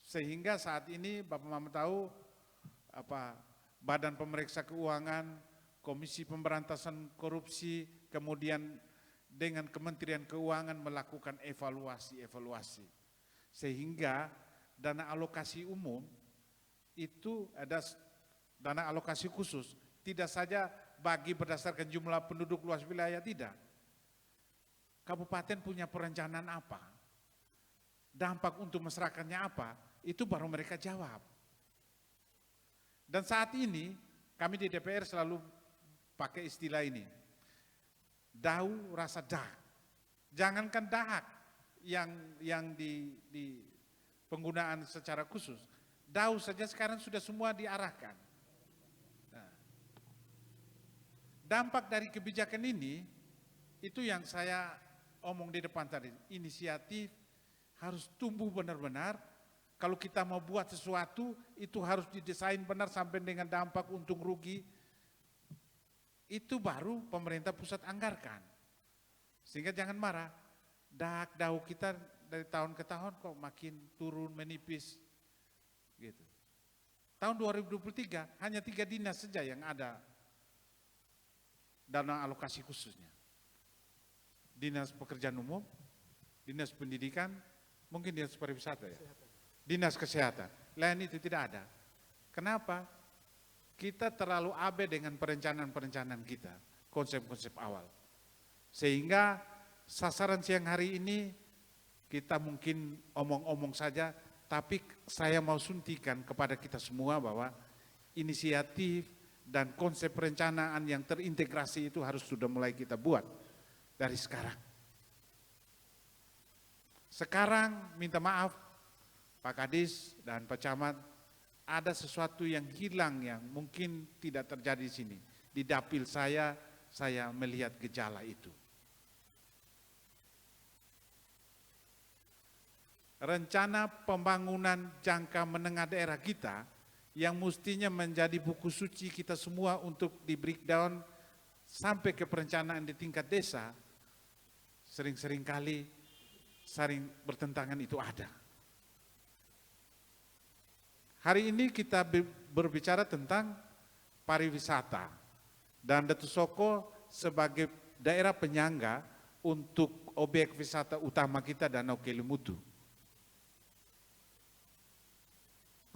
Sehingga saat ini Bapak Mama tahu Badan Pemeriksa Keuangan, Komisi Pemberantasan Korupsi, kemudian dengan Kementerian Keuangan melakukan evaluasi. Sehingga dana alokasi umum itu ada dana alokasi khusus, tidak saja bagi berdasarkan jumlah penduduk luas wilayah, tidak. Kabupaten punya perencanaan apa? Dampak untuk masyarakatnya apa? Itu baru mereka jawab. Dan saat ini kami di DPR selalu pakai istilah ini. Dau rasa dak. Jangankan dahak yang di penggunaan secara khusus. Dau saja sekarang sudah semua diarahkan. Nah, dampak dari kebijakan ini, itu yang saya omong di depan tadi. Inisiatif harus tumbuh benar-benar. Kalau kita mau buat sesuatu, itu harus didesain benar sampai dengan dampak untung rugi. Itu baru pemerintah pusat anggarkan. Sehingga jangan marah. Dau kita dari tahun ke tahun kok makin turun menipis. Gitu. Tahun 2023 hanya 3 dinas saja yang ada dana alokasi khususnya. Dinas Pekerjaan Umum, Dinas Pendidikan, mungkin Dinas Pariwisata ya. Dinas Kesehatan. Lain itu tidak ada. Kenapa? Kita terlalu abe dengan perencanaan-perencanaan kita, konsep-konsep awal. Sehingga sasaran siang hari ini kita mungkin omong-omong saja, tapi saya mau suntikan kepada kita semua bahwa inisiatif dan konsep perencanaan yang terintegrasi itu harus sudah mulai kita buat dari sekarang. Sekarang minta maaf Pak Kadis dan Pak Camat, ada sesuatu yang hilang yang mungkin tidak terjadi di sini. Di dapil saya melihat gejala itu. Rencana pembangunan jangka menengah daerah kita yang mestinya menjadi buku suci kita semua untuk di breakdown sampai ke perencanaan di tingkat desa, sering bertentangan itu ada. Hari ini kita berbicara tentang pariwisata dan Datu Soko sebagai daerah penyangga untuk objek wisata utama kita Danau Kelimutu.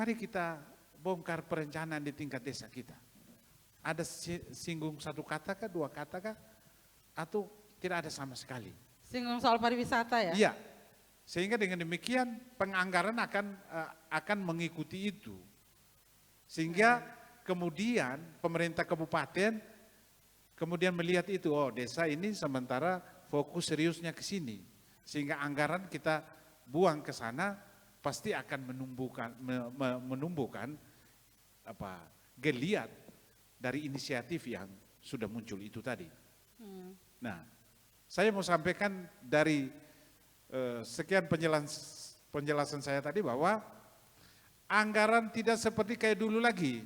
Mari kita bongkar perencanaan di tingkat desa kita. Ada singgung satu kata kah, 2 kata kah, atau tidak ada sama sekali? Singgung soal pariwisata ya? Iya. Sehingga dengan demikian penganggaran akan mengikuti itu. Sehingga kemudian pemerintah kabupaten kemudian melihat itu, oh desa ini sementara fokus seriusnya ke sini. Sehingga anggaran kita buang ke sana pasti akan menumbuhkan geliat dari inisiatif yang sudah muncul itu tadi. Nah, saya mau sampaikan dari sekian penjelasan saya tadi bahwa anggaran tidak seperti kayak dulu lagi.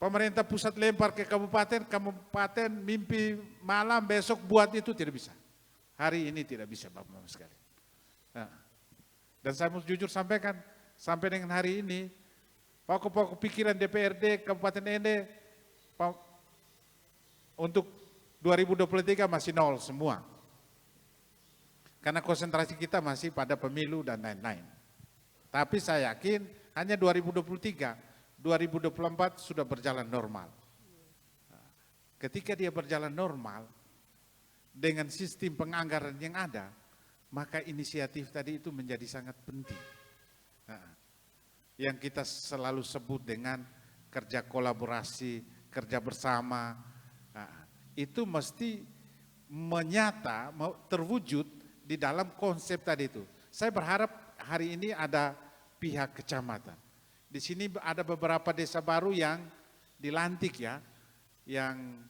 Pemerintah pusat lempar ke kabupaten, kabupaten mimpi malam besok buat itu tidak bisa. Hari ini tidak bisa Bapak-Bapak sekalian. Nah, dan saya mau jujur sampaikan, sampai dengan hari ini, pokok-pokok pikiran DPRD Kabupaten Ende untuk 2023 masih nol semua. Karena konsentrasi kita masih pada pemilu dan lain-lain. Tapi saya yakin hanya 2023, 2024 sudah berjalan normal. Ketika dia berjalan normal, dengan sistem penganggaran yang ada, maka inisiatif tadi itu menjadi sangat penting. Yang kita selalu sebut dengan kerja kolaborasi, kerja bersama, itu mesti menyata, terwujud di dalam konsep tadi itu. Saya berharap hari ini ada pihak kecamatan. Di sini ada beberapa desa baru yang dilantik ya, yang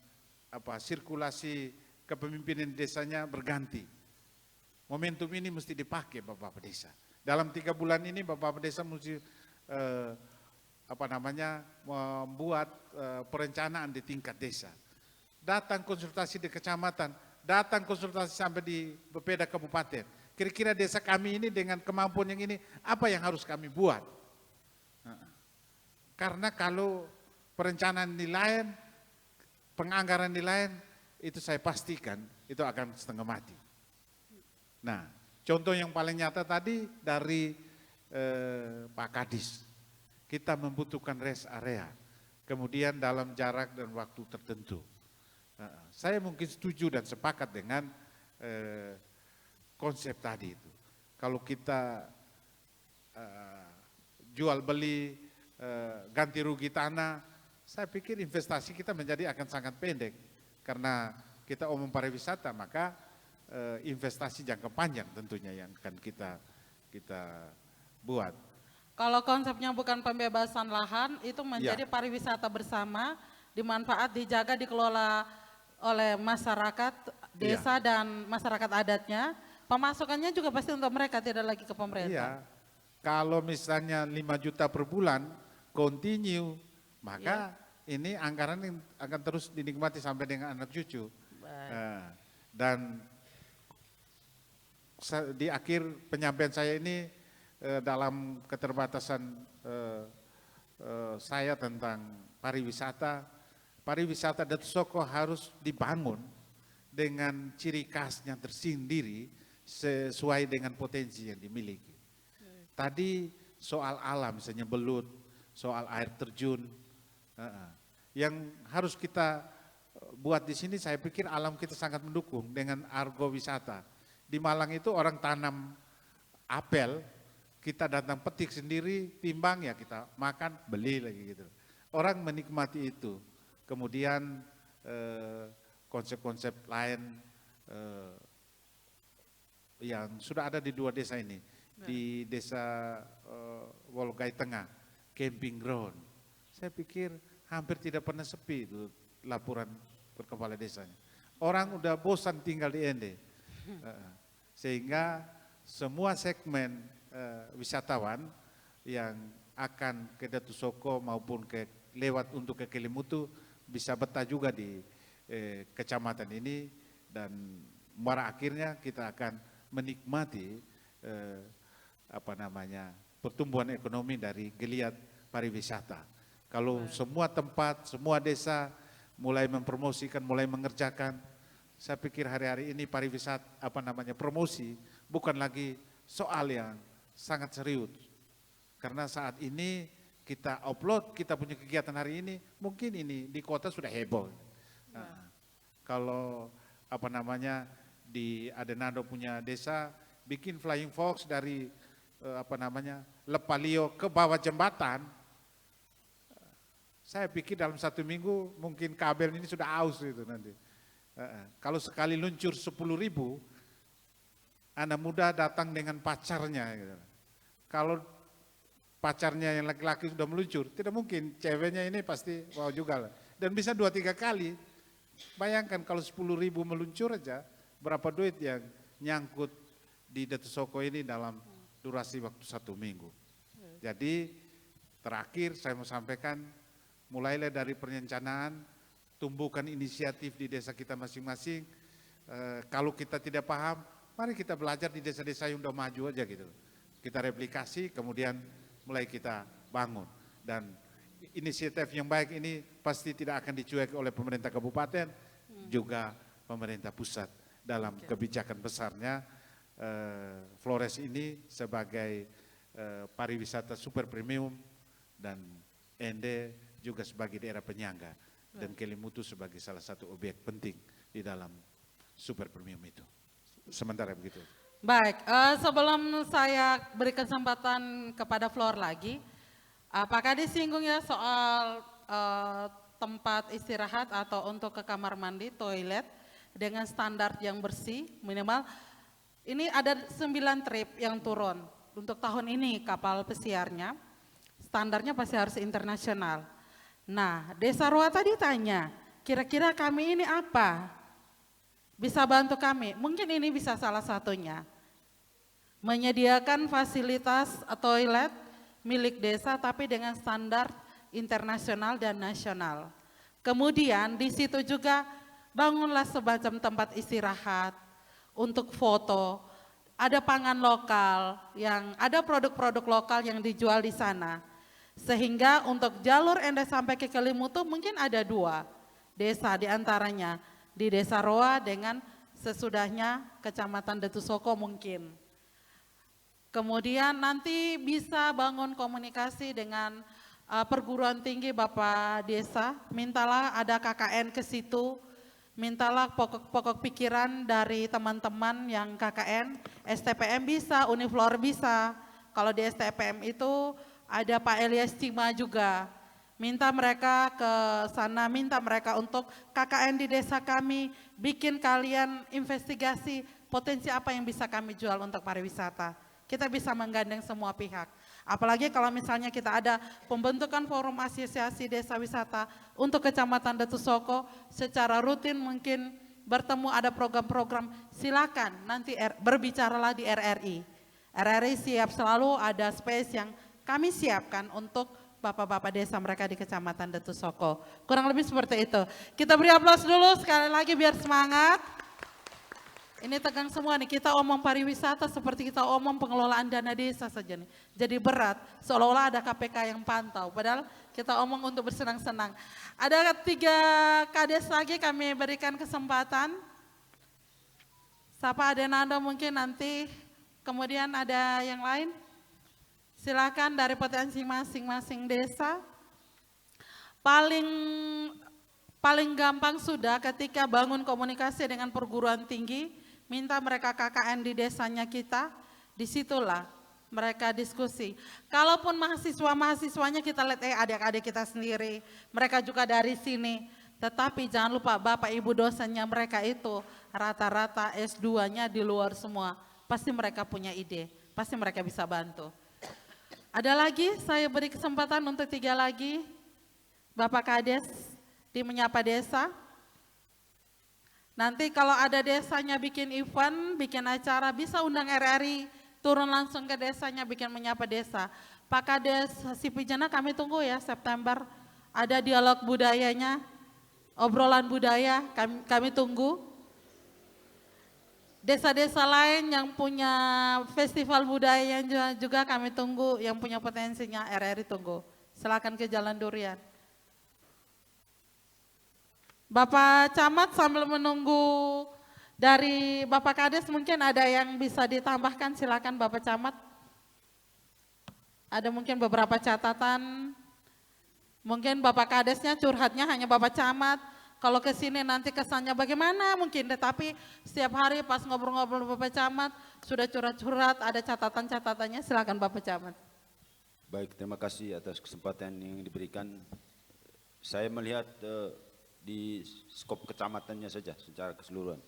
sirkulasi kepemimpinan desanya berganti. Momentum ini mesti dipakai Bapak-Bapak desa. Dalam 3 bulan ini Bapak-Bapak desa mesti membuat perencanaan di tingkat desa. Datang konsultasi di kecamatan, datang konsultasi sampai di Bepeda kabupaten. Kira-kira desa kami ini dengan kemampuan yang ini, apa yang harus kami buat? Karena kalau perencanaan di lain, penganggaran di lain, itu saya pastikan itu akan setengah mati. Nah, contoh yang paling nyata tadi dari Pak Kadis. Kita membutuhkan rest area, kemudian dalam jarak dan waktu tertentu. Saya mungkin setuju dan sepakat dengan konsep tadi itu. Kalau kita jual beli ganti rugi tanah, saya pikir investasi kita akan sangat pendek. Karena kita umum pariwisata, maka investasi jangka panjang tentunya yang akan kita buat. Kalau konsepnya bukan pembebasan lahan, itu menjadi pariwisata bersama, dimanfaat, dijaga, dikelola oleh masyarakat desa dan masyarakat adatnya. Pemasukannya juga pasti untuk mereka, tidak lagi ke pemerintah. Iya, kalau misalnya 5 juta per bulan, continue, maka ini anggaran yang akan terus dinikmati sampai dengan anak cucu. Dan di akhir penyampaian saya ini dalam keterbatasan saya tentang pariwisata Datu Soko harus dibangun dengan ciri khasnya tersendiri sesuai dengan potensi yang dimiliki. Tadi soal alam, misalnya belut, soal air terjun, yang harus kita buat di sini, saya pikir alam kita sangat mendukung dengan argo wisata. Di Malang itu orang tanam apel, kita datang petik sendiri, timbang ya kita makan, beli lagi gitu. Orang menikmati itu. Kemudian konsep-konsep lain yang sudah ada di 2 desa ini. Di desa Wolgai Tengah, camping ground. Saya pikir hampir tidak pernah sepi itu laporan ke kepala desanya. Orang udah bosan tinggal di Ende. Sehingga semua segmen wisatawan yang akan ke Datu Soko maupun lewat untuk ke Kelimutu bisa betah juga di kecamatan ini, dan muara akhirnya kita akan menikmati pertumbuhan ekonomi dari geliat pariwisata. Kalau semua tempat, semua desa mulai mempromosikan, mulai mengerjakan, saya pikir hari-hari ini pariwisata promosi bukan lagi soal yang sangat serius. Karena saat ini kita upload, kita punya kegiatan hari ini, mungkin ini di kota sudah heboh. Kalau di Adenado punya desa bikin flying fox dari Lepalio ke bawah jembatan, saya pikir dalam 1 minggu mungkin kabel ini sudah aus itu nanti. Kalau sekali luncur 10.000, anak muda datang dengan pacarnya. Gitu. Kalau pacarnya yang laki-laki sudah meluncur, tidak mungkin ceweknya ini pasti mau juga lah. Dan bisa 2-3 kali. Bayangkan kalau 10.000 meluncur aja, berapa duit yang nyangkut di Detusoko ini dalam durasi waktu 1 minggu. Jadi terakhir saya mau sampaikan, mulailah dari perencanaan, tumbuhkan inisiatif di desa kita masing-masing. Kalau kita tidak paham, mari kita belajar di desa-desa yang udah maju aja gitu. Kita replikasi, kemudian mulai kita bangun. Dan inisiatif yang baik ini pasti tidak akan dicuek oleh pemerintah kabupaten, juga pemerintah pusat dalam kebijakan besarnya Flores ini sebagai pariwisata super premium dan Ende juga sebagai daerah penyangga dan Kelimutu sebagai salah satu objek penting di dalam super premium itu. Sementara begitu. Baik, sebelum saya beri kesempatan kepada Flor lagi, apakah disinggung ya soal tempat istirahat atau untuk ke kamar mandi, toilet dengan standar yang bersih minimal. Ini ada 9 trip yang turun untuk tahun ini kapal pesiarnya, standarnya pasti harus internasional. Nah, Desa Roa tadi tanya, kira-kira kami ini apa? Bisa bantu kami? Mungkin ini bisa salah satunya. Menyediakan fasilitas toilet milik desa tapi dengan standar internasional dan nasional. Kemudian di situ juga bangunlah semacam tempat istirahat untuk foto. Ada pangan lokal, yang ada produk-produk lokal yang dijual di sana. Sehingga untuk jalur Ende sampai ke Kelimutu mungkin ada 2 desa diantaranya. Di Desa Roa dengan sesudahnya Kecamatan Detusoko mungkin. Kemudian nanti bisa bangun komunikasi dengan perguruan tinggi Bapak Desa, mintalah ada KKN ke situ, mintalah pokok-pokok pikiran dari teman-teman yang KKN, STPM bisa, Uniflor bisa. Kalau di STPM itu ada Pak Elias Cima juga. Minta mereka ke sana, minta mereka untuk KKN di desa kami, bikin kalian investigasi potensi apa yang bisa kami jual untuk pariwisata. Kita bisa menggandeng semua pihak. Apalagi kalau misalnya kita ada pembentukan forum asosiasi desa wisata untuk Kecamatan Detusoko, secara rutin mungkin bertemu ada program-program, silakan nanti berbicaralah di RRI. RRI siap selalu ada space yang kami siapkan untuk bapak-bapak desa mereka di Kecamatan Detusoko. Kurang lebih seperti itu. Kita beri aplaus dulu sekali lagi biar semangat. Ini tegang semua nih, kita omong pariwisata seperti kita omong pengelolaan dana desa saja nih. Jadi berat, seolah-olah ada KPK yang pantau, padahal kita omong untuk bersenang-senang. Ada 3 kades lagi kami berikan kesempatan. Sapa Adenando mungkin nanti, kemudian ada yang lain. Silakan dari potensi masing-masing desa. Paling gampang sudah ketika bangun komunikasi dengan perguruan tinggi, minta mereka KKN di desanya kita, disitulah mereka diskusi. Kalaupun mahasiswanya kita lihat adik-adik kita sendiri, mereka juga dari sini. Tetapi jangan lupa Bapak Ibu dosennya mereka itu rata-rata S2-nya di luar semua. Pasti mereka punya ide, pasti mereka bisa bantu. Ada lagi, saya beri kesempatan untuk 3 lagi. Bapak Kades di Menyapa Desa. Nanti kalau ada desanya bikin event, bikin acara, bisa undang RRI, turun langsung ke desanya bikin Menyapa Desa. Pak Kades Sipijana kami tunggu ya September, ada dialog budayanya, obrolan budaya, kami tunggu. Desa-desa lain yang punya festival budaya juga kami tunggu, yang punya potensinya RRI tunggu. Silakan ke Jalan Durian. Bapak Camat sambil menunggu dari Bapak Kades mungkin ada yang bisa ditambahkan, silakan Bapak Camat. Ada mungkin beberapa catatan, mungkin Bapak Kadesnya curhatnya hanya Bapak Camat. Kalau ke sini nanti kesannya bagaimana mungkin, tetapi setiap hari pas ngobrol-ngobrol Bapak Camat sudah curhat-curhat, ada catatan-catatannya, silakan Bapak Camat. Baik, terima kasih atas kesempatan yang diberikan. Saya melihat di skop kecamatannya saja secara keseluruhan.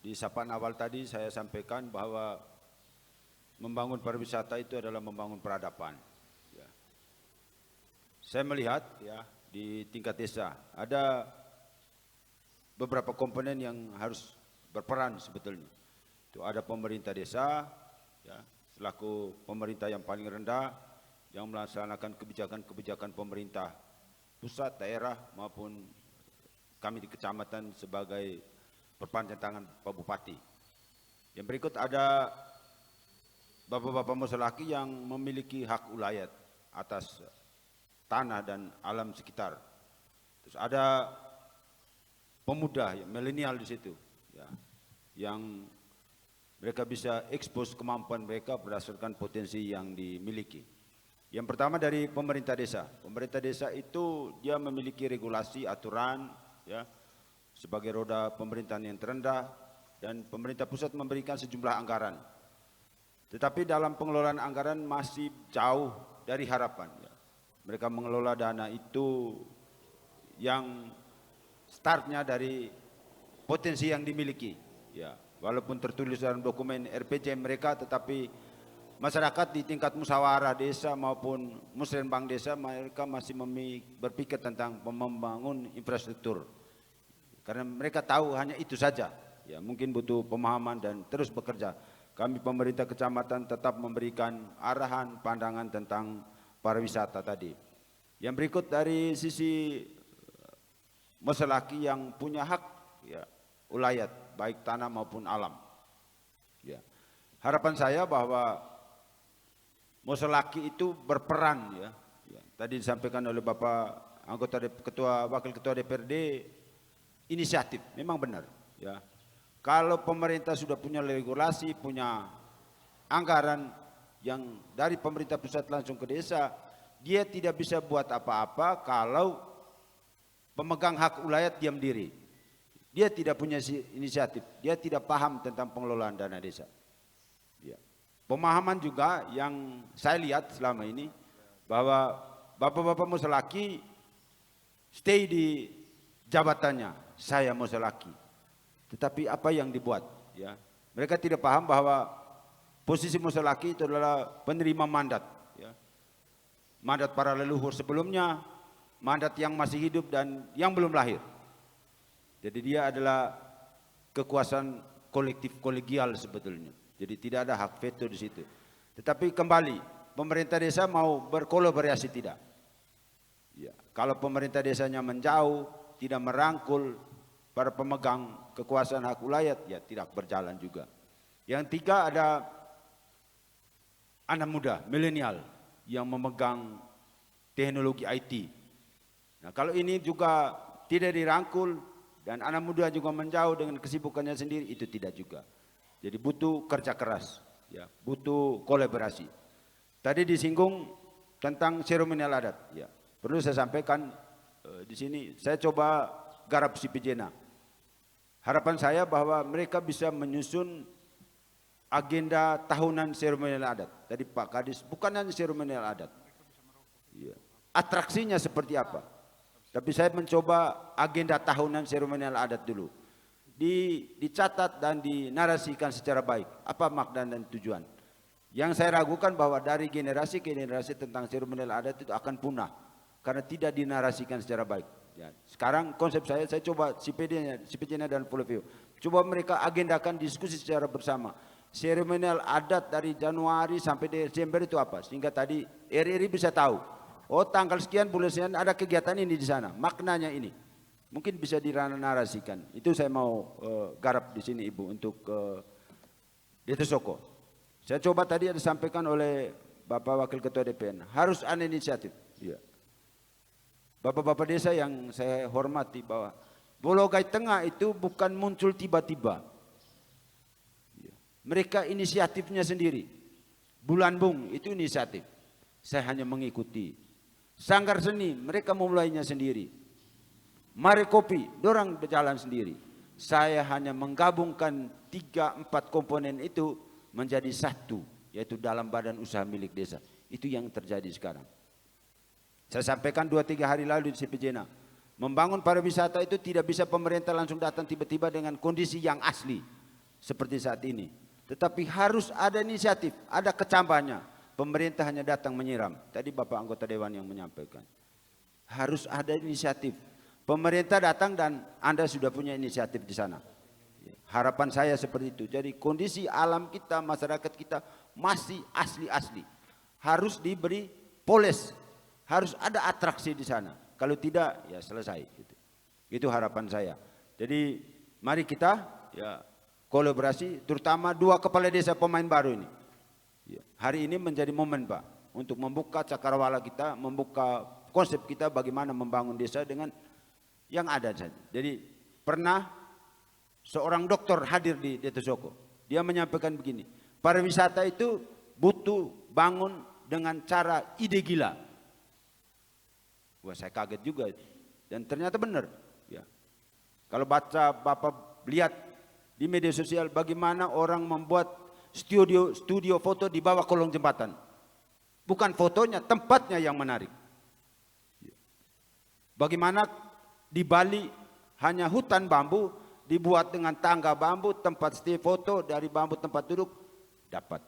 Di sapaan awal tadi saya sampaikan bahwa membangun pariwisata itu adalah membangun peradaban. Ya. Saya melihat ya di tingkat desa ada beberapa komponen yang harus berperan sebetulnya. Itu ada pemerintah desa, ya, selaku pemerintah yang paling rendah yang melaksanakan kebijakan-kebijakan pemerintah pusat, daerah maupun kami di kecamatan sebagai perpanjangan tangan Pak Bupati. Yang berikut ada bapak-bapak musolaki yang memiliki hak ulayat atas tanah dan alam sekitar. Terus ada pemuda, ya, milenial di situ, ya, yang mereka bisa ekspos kemampuan mereka berdasarkan potensi yang dimiliki. Yang pertama dari pemerintah desa. Pemerintah desa itu dia memiliki regulasi, aturan, ya, sebagai roda pemerintahan yang terendah, dan pemerintah pusat memberikan sejumlah anggaran. Tetapi dalam pengelolaan anggaran masih jauh dari harapan. Ya. Mereka mengelola dana itu yang startnya dari potensi yang dimiliki. Ya, walaupun tertulis dalam dokumen RPJ mereka, tetapi masyarakat di tingkat musyawarah desa maupun musrenbang desa mereka masih berpikir tentang membangun infrastruktur. Karena mereka tahu hanya itu saja. Ya, mungkin butuh pemahaman dan terus bekerja. Kami pemerintah kecamatan tetap memberikan arahan, pandangan tentang pariwisata tadi. Yang berikut dari sisi musolaki yang punya hak, ya, ulayat baik tanah maupun alam. Ya. Harapan saya bahwa musolaki itu berperan, ya. Ya. Tadi disampaikan oleh Bapak anggota Wakil Ketua DPRD, inisiatif memang benar, ya. Kalau pemerintah sudah punya regulasi, punya anggaran yang dari pemerintah pusat langsung ke desa, dia tidak bisa buat apa-apa kalau pemegang hak ulayat diam diri. Dia tidak punya inisiatif, dia tidak paham tentang pengelolaan dana desa. Ya. Pemahaman juga yang saya lihat selama ini bahwa bapak-bapak musolaki stay di jabatannya, saya musolaki. Tetapi apa yang dibuat, ya, mereka tidak paham bahwa posisi musolaki itu adalah penerima mandat, ya. Mandat para leluhur sebelumnya, mandat yang masih hidup dan yang belum lahir. Jadi dia adalah kekuasaan kolektif kolegial sebetulnya. Jadi tidak ada hak veto di situ. Tetapi kembali, pemerintah desa mau berkolaborasi tidak? Ya, kalau pemerintah desanya menjauh, tidak merangkul para pemegang kekuasaan hak ulayat, ya tidak berjalan juga. Yang tiga ada anak muda, milenial yang memegang teknologi IT. Nah, kalau ini juga tidak dirangkul dan anak muda juga menjauh dengan kesibukannya sendiri, itu tidak juga. Jadi butuh kerja keras, ya, butuh kolaborasi. Tadi disinggung tentang seremonial adat, ya. Perlu saya sampaikan di sini, saya coba garap Sipijena. Harapan saya bahwa mereka bisa menyusun agenda tahunan seremonial adat. Tadi Pak Kadis, bukan hanya seremonial adat. Ya. Atraksinya seperti apa? Tapi saya mencoba agenda tahunan seremonial adat dulu. Dicatat dan dinarasikan secara baik. Apa makna dan tujuan? Yang saya ragukan bahwa dari generasi ke generasi tentang seremonial adat itu akan punah. Karena tidak dinarasikan secara baik. Ya, sekarang konsep saya coba Sipijena dan Pulau coba mereka agendakan diskusi secara bersama. Seremonial adat dari Januari sampai Desember itu apa? Sehingga tadi RRI bisa tahu. Oh, tanggal sekian bulan sekian ada kegiatan ini di sana. Maknanya ini. Mungkin bisa dinarasikan. Itu saya mau garap di sini Ibu untuk Desa Soko. Saya coba tadi ada disampaikan oleh Bapak Wakil Ketua DPN. Harus ada inisiatif. Ya. Bapak-bapak desa yang saya hormati bahwa Bologai Tengah itu bukan muncul tiba-tiba. Mereka inisiatifnya sendiri. Bulan Bung itu inisiatif. Saya hanya mengikuti. Sanggar Seni mereka memulainya sendiri. Mari Kopi dorang berjalan sendiri. Saya hanya menggabungkan 3-4 komponen itu menjadi satu, yaitu dalam badan usaha milik desa. Itu yang terjadi sekarang. Saya sampaikan 2-3 hari lalu di Sipijena. Membangun pariwisata itu tidak bisa pemerintah langsung datang tiba-tiba dengan kondisi yang asli. Seperti saat ini. Tetapi harus ada inisiatif, ada kecambahnya. Pemerintah hanya datang menyiram. Tadi Bapak anggota Dewan yang menyampaikan. Harus ada inisiatif. Pemerintah datang dan Anda sudah punya inisiatif di sana. Harapan saya seperti itu. Jadi kondisi alam kita, masyarakat kita masih asli-asli. Harus diberi poles, harus ada atraksi di sana. Kalau tidak, ya selesai. Itu harapan saya. Jadi mari kita ya kolaborasi, terutama 2 kepala desa pemain baru ini. Ya, hari ini menjadi momen Pak untuk membuka cakrawala kita, membuka konsep kita bagaimana membangun desa dengan yang ada saja. Jadi pernah seorang dokter hadir di Desa Soko. Dia menyampaikan begini, pariwisata itu butuh bangun dengan cara ide gila. Wah, saya kaget juga itu. Dan ternyata benar. Ya. Kalau Bapak lihat di media sosial bagaimana orang membuat studio foto di bawah kolong jembatan. Bukan fotonya, tempatnya yang menarik. Bagaimana di Bali hanya hutan bambu dibuat dengan tangga bambu, tempat stay foto dari bambu tempat duduk dapat.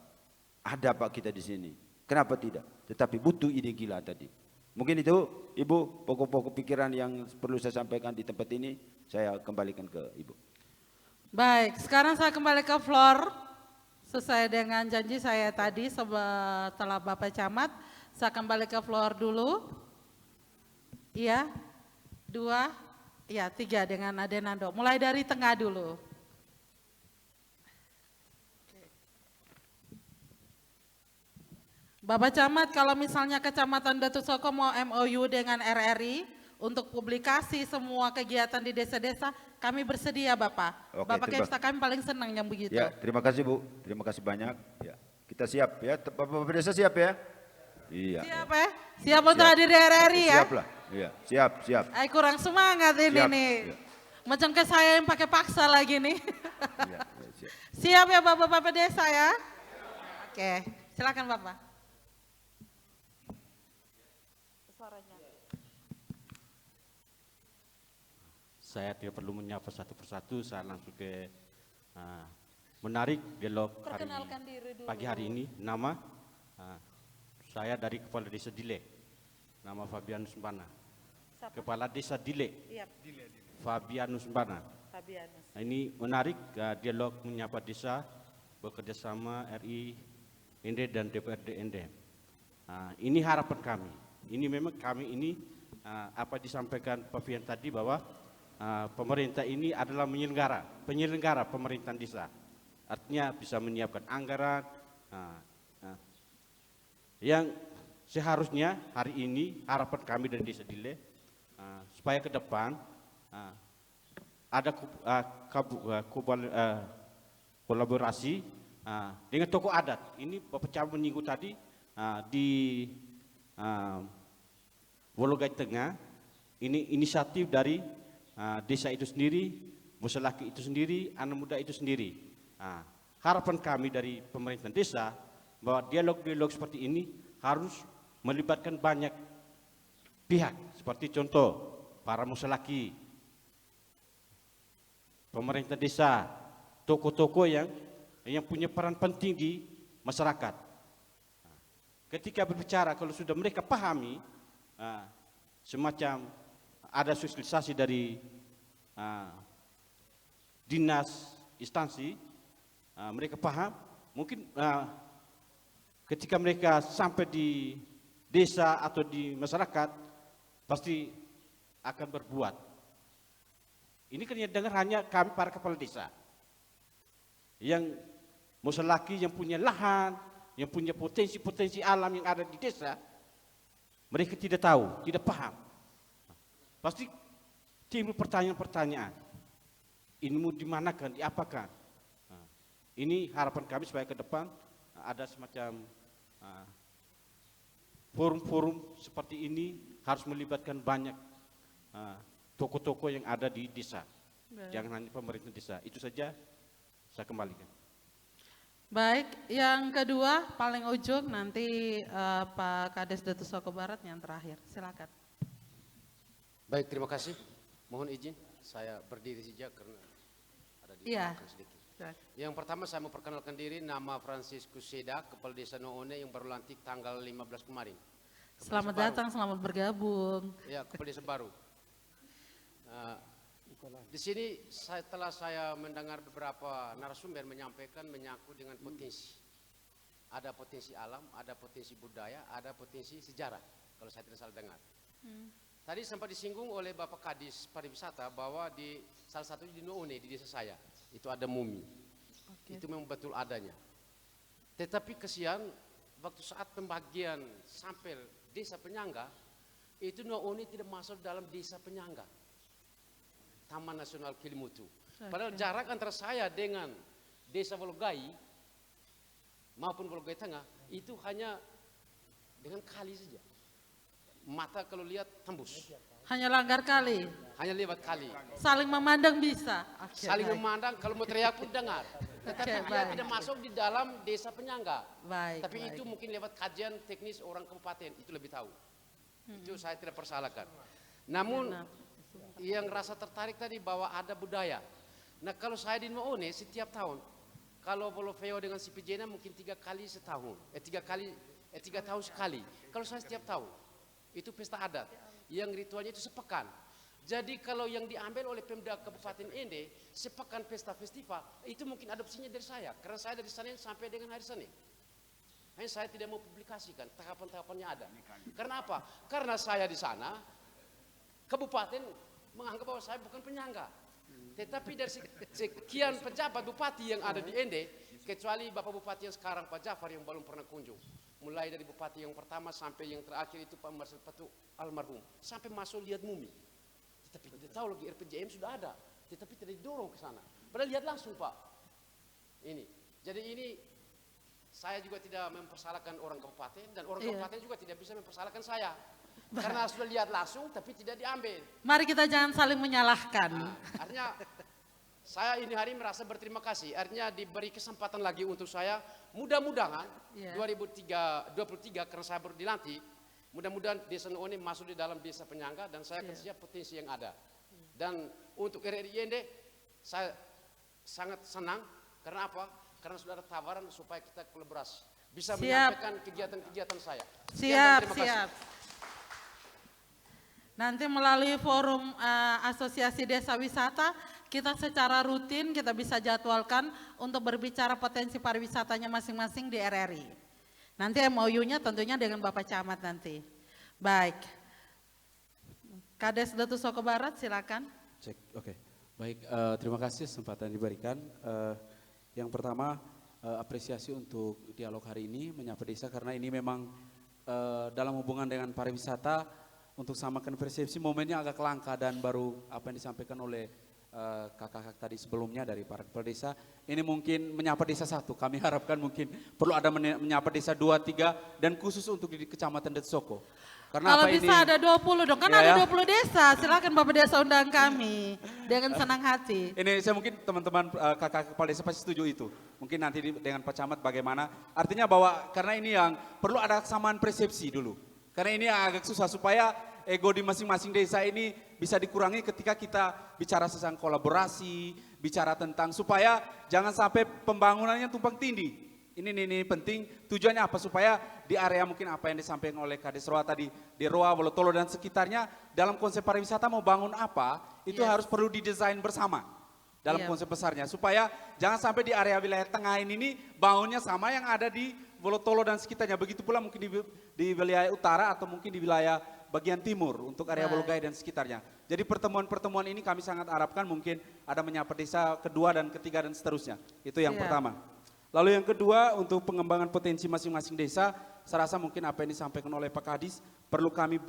Ada Pak kita di sini. Kenapa tidak? Tetapi butuh ide gila tadi. Mungkin itu Ibu pokok-pokok pikiran yang perlu saya sampaikan di tempat ini, saya kembalikan ke Ibu. Baik, sekarang saya kembali ke floor. Sesuai dengan janji saya tadi setelah Bapak Camat, saya kembali ke floor dulu. Iya, 2, iya 3 dengan Adenando. Mulai dari tengah dulu. Bapak Camat, kalau misalnya Kecamatan Datu Soko mau MOU dengan RRI untuk publikasi semua kegiatan di desa-desa, kami bersedia Bapak. Oke, Bapak Kepsta kami paling senang yang begitu. Ya, terima kasih Bu, terima kasih banyak. Ya, kita siap ya, Bapak Desa siap ya? Iya. Siap ya? Siap untuk hadir di RRI ya? Siap lah, iya, siap, siap. Kurang semangat ini Siap, nih. iya. Macam ke saya yang pakai paksa lagi nih. Iya, siap. Siap ya Bapak-Bapak Desa ya? Oke, silakan Bapak. Saya tidak perlu menyapa satu persatu, saya langsung ke menarik dialog pagi hari ini. Nama saya dari Kepala Desa Dile, nama Fabianus Mbana. Kepala Desa Dile, Fabianus Mbana. Nah, ini menarik dialog menyapa desa bekerjasama RI ND dan DPRD ND. Ini harapan kami. Ini memang kami ini apa disampaikan Pak Fian tadi bahwa pemerintah ini adalah penyelenggara pemerintahan desa. Artinya bisa menyiapkan anggaran yang seharusnya hari ini harapan kami dari Desa Dile supaya ke depan ada kolaborasi dengan tokoh adat. Ini Bapak Camat menyinggung tadi di Wologai Tengah, ini inisiatif dari desa itu sendiri, Musalaki itu sendiri, anak muda itu sendiri. Harapan kami dari pemerintah desa bahwa dialog-dialog seperti ini harus melibatkan banyak pihak, seperti contoh para Musalaki, pemerintah desa, tokoh-tokoh yang punya peran penting di masyarakat. Ketika berbicara, kalau sudah mereka pahami, semacam ada sosialisasi dari dinas instansi, mereka paham, mungkin ketika mereka sampai di desa atau di masyarakat, pasti akan berbuat. Ini kan yang dengar hanya kami para kepala desa, yang Musalaki yang punya lahan, yang punya potensi-potensi alam yang ada di desa, mereka tidak tahu, tidak paham. Pasti timbul pertanyaan-pertanyaan. Ini mau dimanakan, diapakan? Ini harapan kami supaya ke depan ada semacam forum-forum seperti ini harus melibatkan banyak tokoh-tokoh yang ada di desa. Jangan hanya pemerintah desa. Itu saja saya kembalikan. Baik, yang kedua paling ujung nanti Pak Kades Datu Soko Barat yang terakhir. Silakan. Baik, terima kasih. Mohon izin, saya berdiri saja karena ada di belakang sedikit. Yang pertama saya mau perkenalkan diri, nama Franciscus Seda, Kepala Desa Noone yang baru lantik tanggal 15 kemarin. Selamat datang, selamat bergabung. Ya, Kepala Desa baru. Di sini setelah saya mendengar beberapa narasumber menyampaikan menyangkut dengan potensi. Ada potensi alam, ada potensi budaya, ada potensi sejarah, kalau saya tidak salah dengar. Tadi sempat disinggung oleh Bapak Kadis Pariwisata bahwa di salah satu di Noone, di desa saya, itu ada mumi. Itu memang betul adanya. Tetapi kesian, waktu saat pembagian sampel desa penyangga, itu Noone tidak masuk dalam desa penyangga. Taman Nasional Kelimutu. Padahal jarak antara saya dengan desa Wologai maupun Wologai Tengah itu hanya dengan kali saja. Mata kalau lihat tembus. Hanya langgar kali. Hanya lewat kali. Saling memandang bisa. Saling memandang, kalau mau teriak pun dengar. Tetapi dia tidak masuk di dalam desa penyangga. Tapi itu mungkin lewat kajian teknis orang kabupaten, itu lebih tahu. Itu saya tidak persalahkan. Namun yang rasa tertarik tadi bahwa ada budaya. Nah kalau saya di Noone setiap tahun, kalau Bolofeo dengan Sipijena mungkin 3 kali setahun, 3 tahun sekali. Kalau saya setiap tahun, itu pesta adat, yang ritualnya itu sepekan. Jadi kalau yang diambil oleh Pemda Kabupaten Ende, sepekan pesta festival, itu mungkin adopsinya dari saya. Karena saya dari Senin sampai dengan hari Senin. Hanya saya tidak mau publikasikan, tahapan-tahapannya ada. Karena apa? Karena saya di sana, Kabupaten menganggap bahwa saya bukan penyangga. Tetapi dari sekian pejabat bupati yang ada di Ende, kecuali Bapak Bupati yang sekarang Pak Jafar yang belum pernah kunjung. Mulai dari bupati yang pertama sampai yang terakhir itu Pak Marcel Patu almarhum. Sampai masuk lihat mumi. Tetapi tidak tahu lagi RPJM sudah ada. Tetapi tidak didorong ke sana. Padahal lihat langsung Pak. Ini. Jadi ini saya juga tidak mempersalahkan orang kabupaten. Dan orang kabupaten juga tidak bisa mempersalahkan saya. Karena sudah lihat langsung tapi tidak diambil. Mari kita jangan saling menyalahkan. Artinya saya ini hari merasa berterima kasih. Artinya diberi kesempatan lagi untuk saya. Mudah-mudahan 2023 karena saya baru dilantik. Mudah-mudahan desa Noone masuk di dalam desa penyangga dan saya akan siap potensi yang ada. Dan untuk RRI Ende saya sangat senang. Karena apa? Karena sudah ada tawaran supaya kita kolaborasi. Bisa menyampaikan kegiatan-kegiatan saya. Siap. Nanti melalui forum Asosiasi Desa Wisata, kita secara rutin kita bisa jadwalkan untuk berbicara potensi pariwisatanya masing-masing di RRI. Nanti MOU-nya tentunya dengan Bapak Camat nanti. Baik. Kades Datu Soko Barat, silakan. Cek, oke. Baik, terima kasih kesempatan diberikan. Yang pertama, apresiasi untuk dialog hari ini, menyapa desa, karena ini memang dalam hubungan dengan pariwisata, untuk samakan persepsi momennya agak langka dan baru apa yang disampaikan oleh kakak-kakak tadi sebelumnya dari para kepala desa. Ini mungkin menyapa desa 1, kami harapkan mungkin perlu ada menyapa desa 2, 3 dan khusus untuk di Kecamatan Datu Soko. Karena kalau apa bisa ini, ada 20 dong, kan ada 20 desa, silakan Bapak Desa undang kami dengan senang hati. Ini saya mungkin teman-teman kakak kepala desa pasti setuju itu. Mungkin nanti dengan Pak Camat bagaimana, artinya bahwa karena ini yang perlu ada kesamaan persepsi dulu. Karena ini agak susah supaya ego di masing-masing desa ini bisa dikurangi ketika kita bicara tentang kolaborasi, bicara tentang supaya jangan sampai pembangunannya tumpang tindih. Ini penting, tujuannya apa? Supaya di area mungkin apa yang disampaikan oleh Kades Roa tadi, di Roa, Wolotolo dan sekitarnya, dalam konsep pariwisata mau bangun apa, itu harus perlu didesain bersama dalam konsep besarnya. Supaya jangan sampai di area wilayah tengah ini bangunnya sama yang ada di Wolotolo dan sekitarnya. Begitu pula mungkin di wilayah utara atau mungkin di wilayah bagian timur untuk area Wologai dan sekitarnya. Jadi pertemuan-pertemuan ini kami sangat harapkan mungkin ada menyapa desa kedua dan ketiga dan seterusnya. Itu yang pertama. Lalu yang kedua untuk pengembangan potensi masing-masing desa, saya rasa mungkin apa yang disampaikan oleh Pak Kadis perlu kami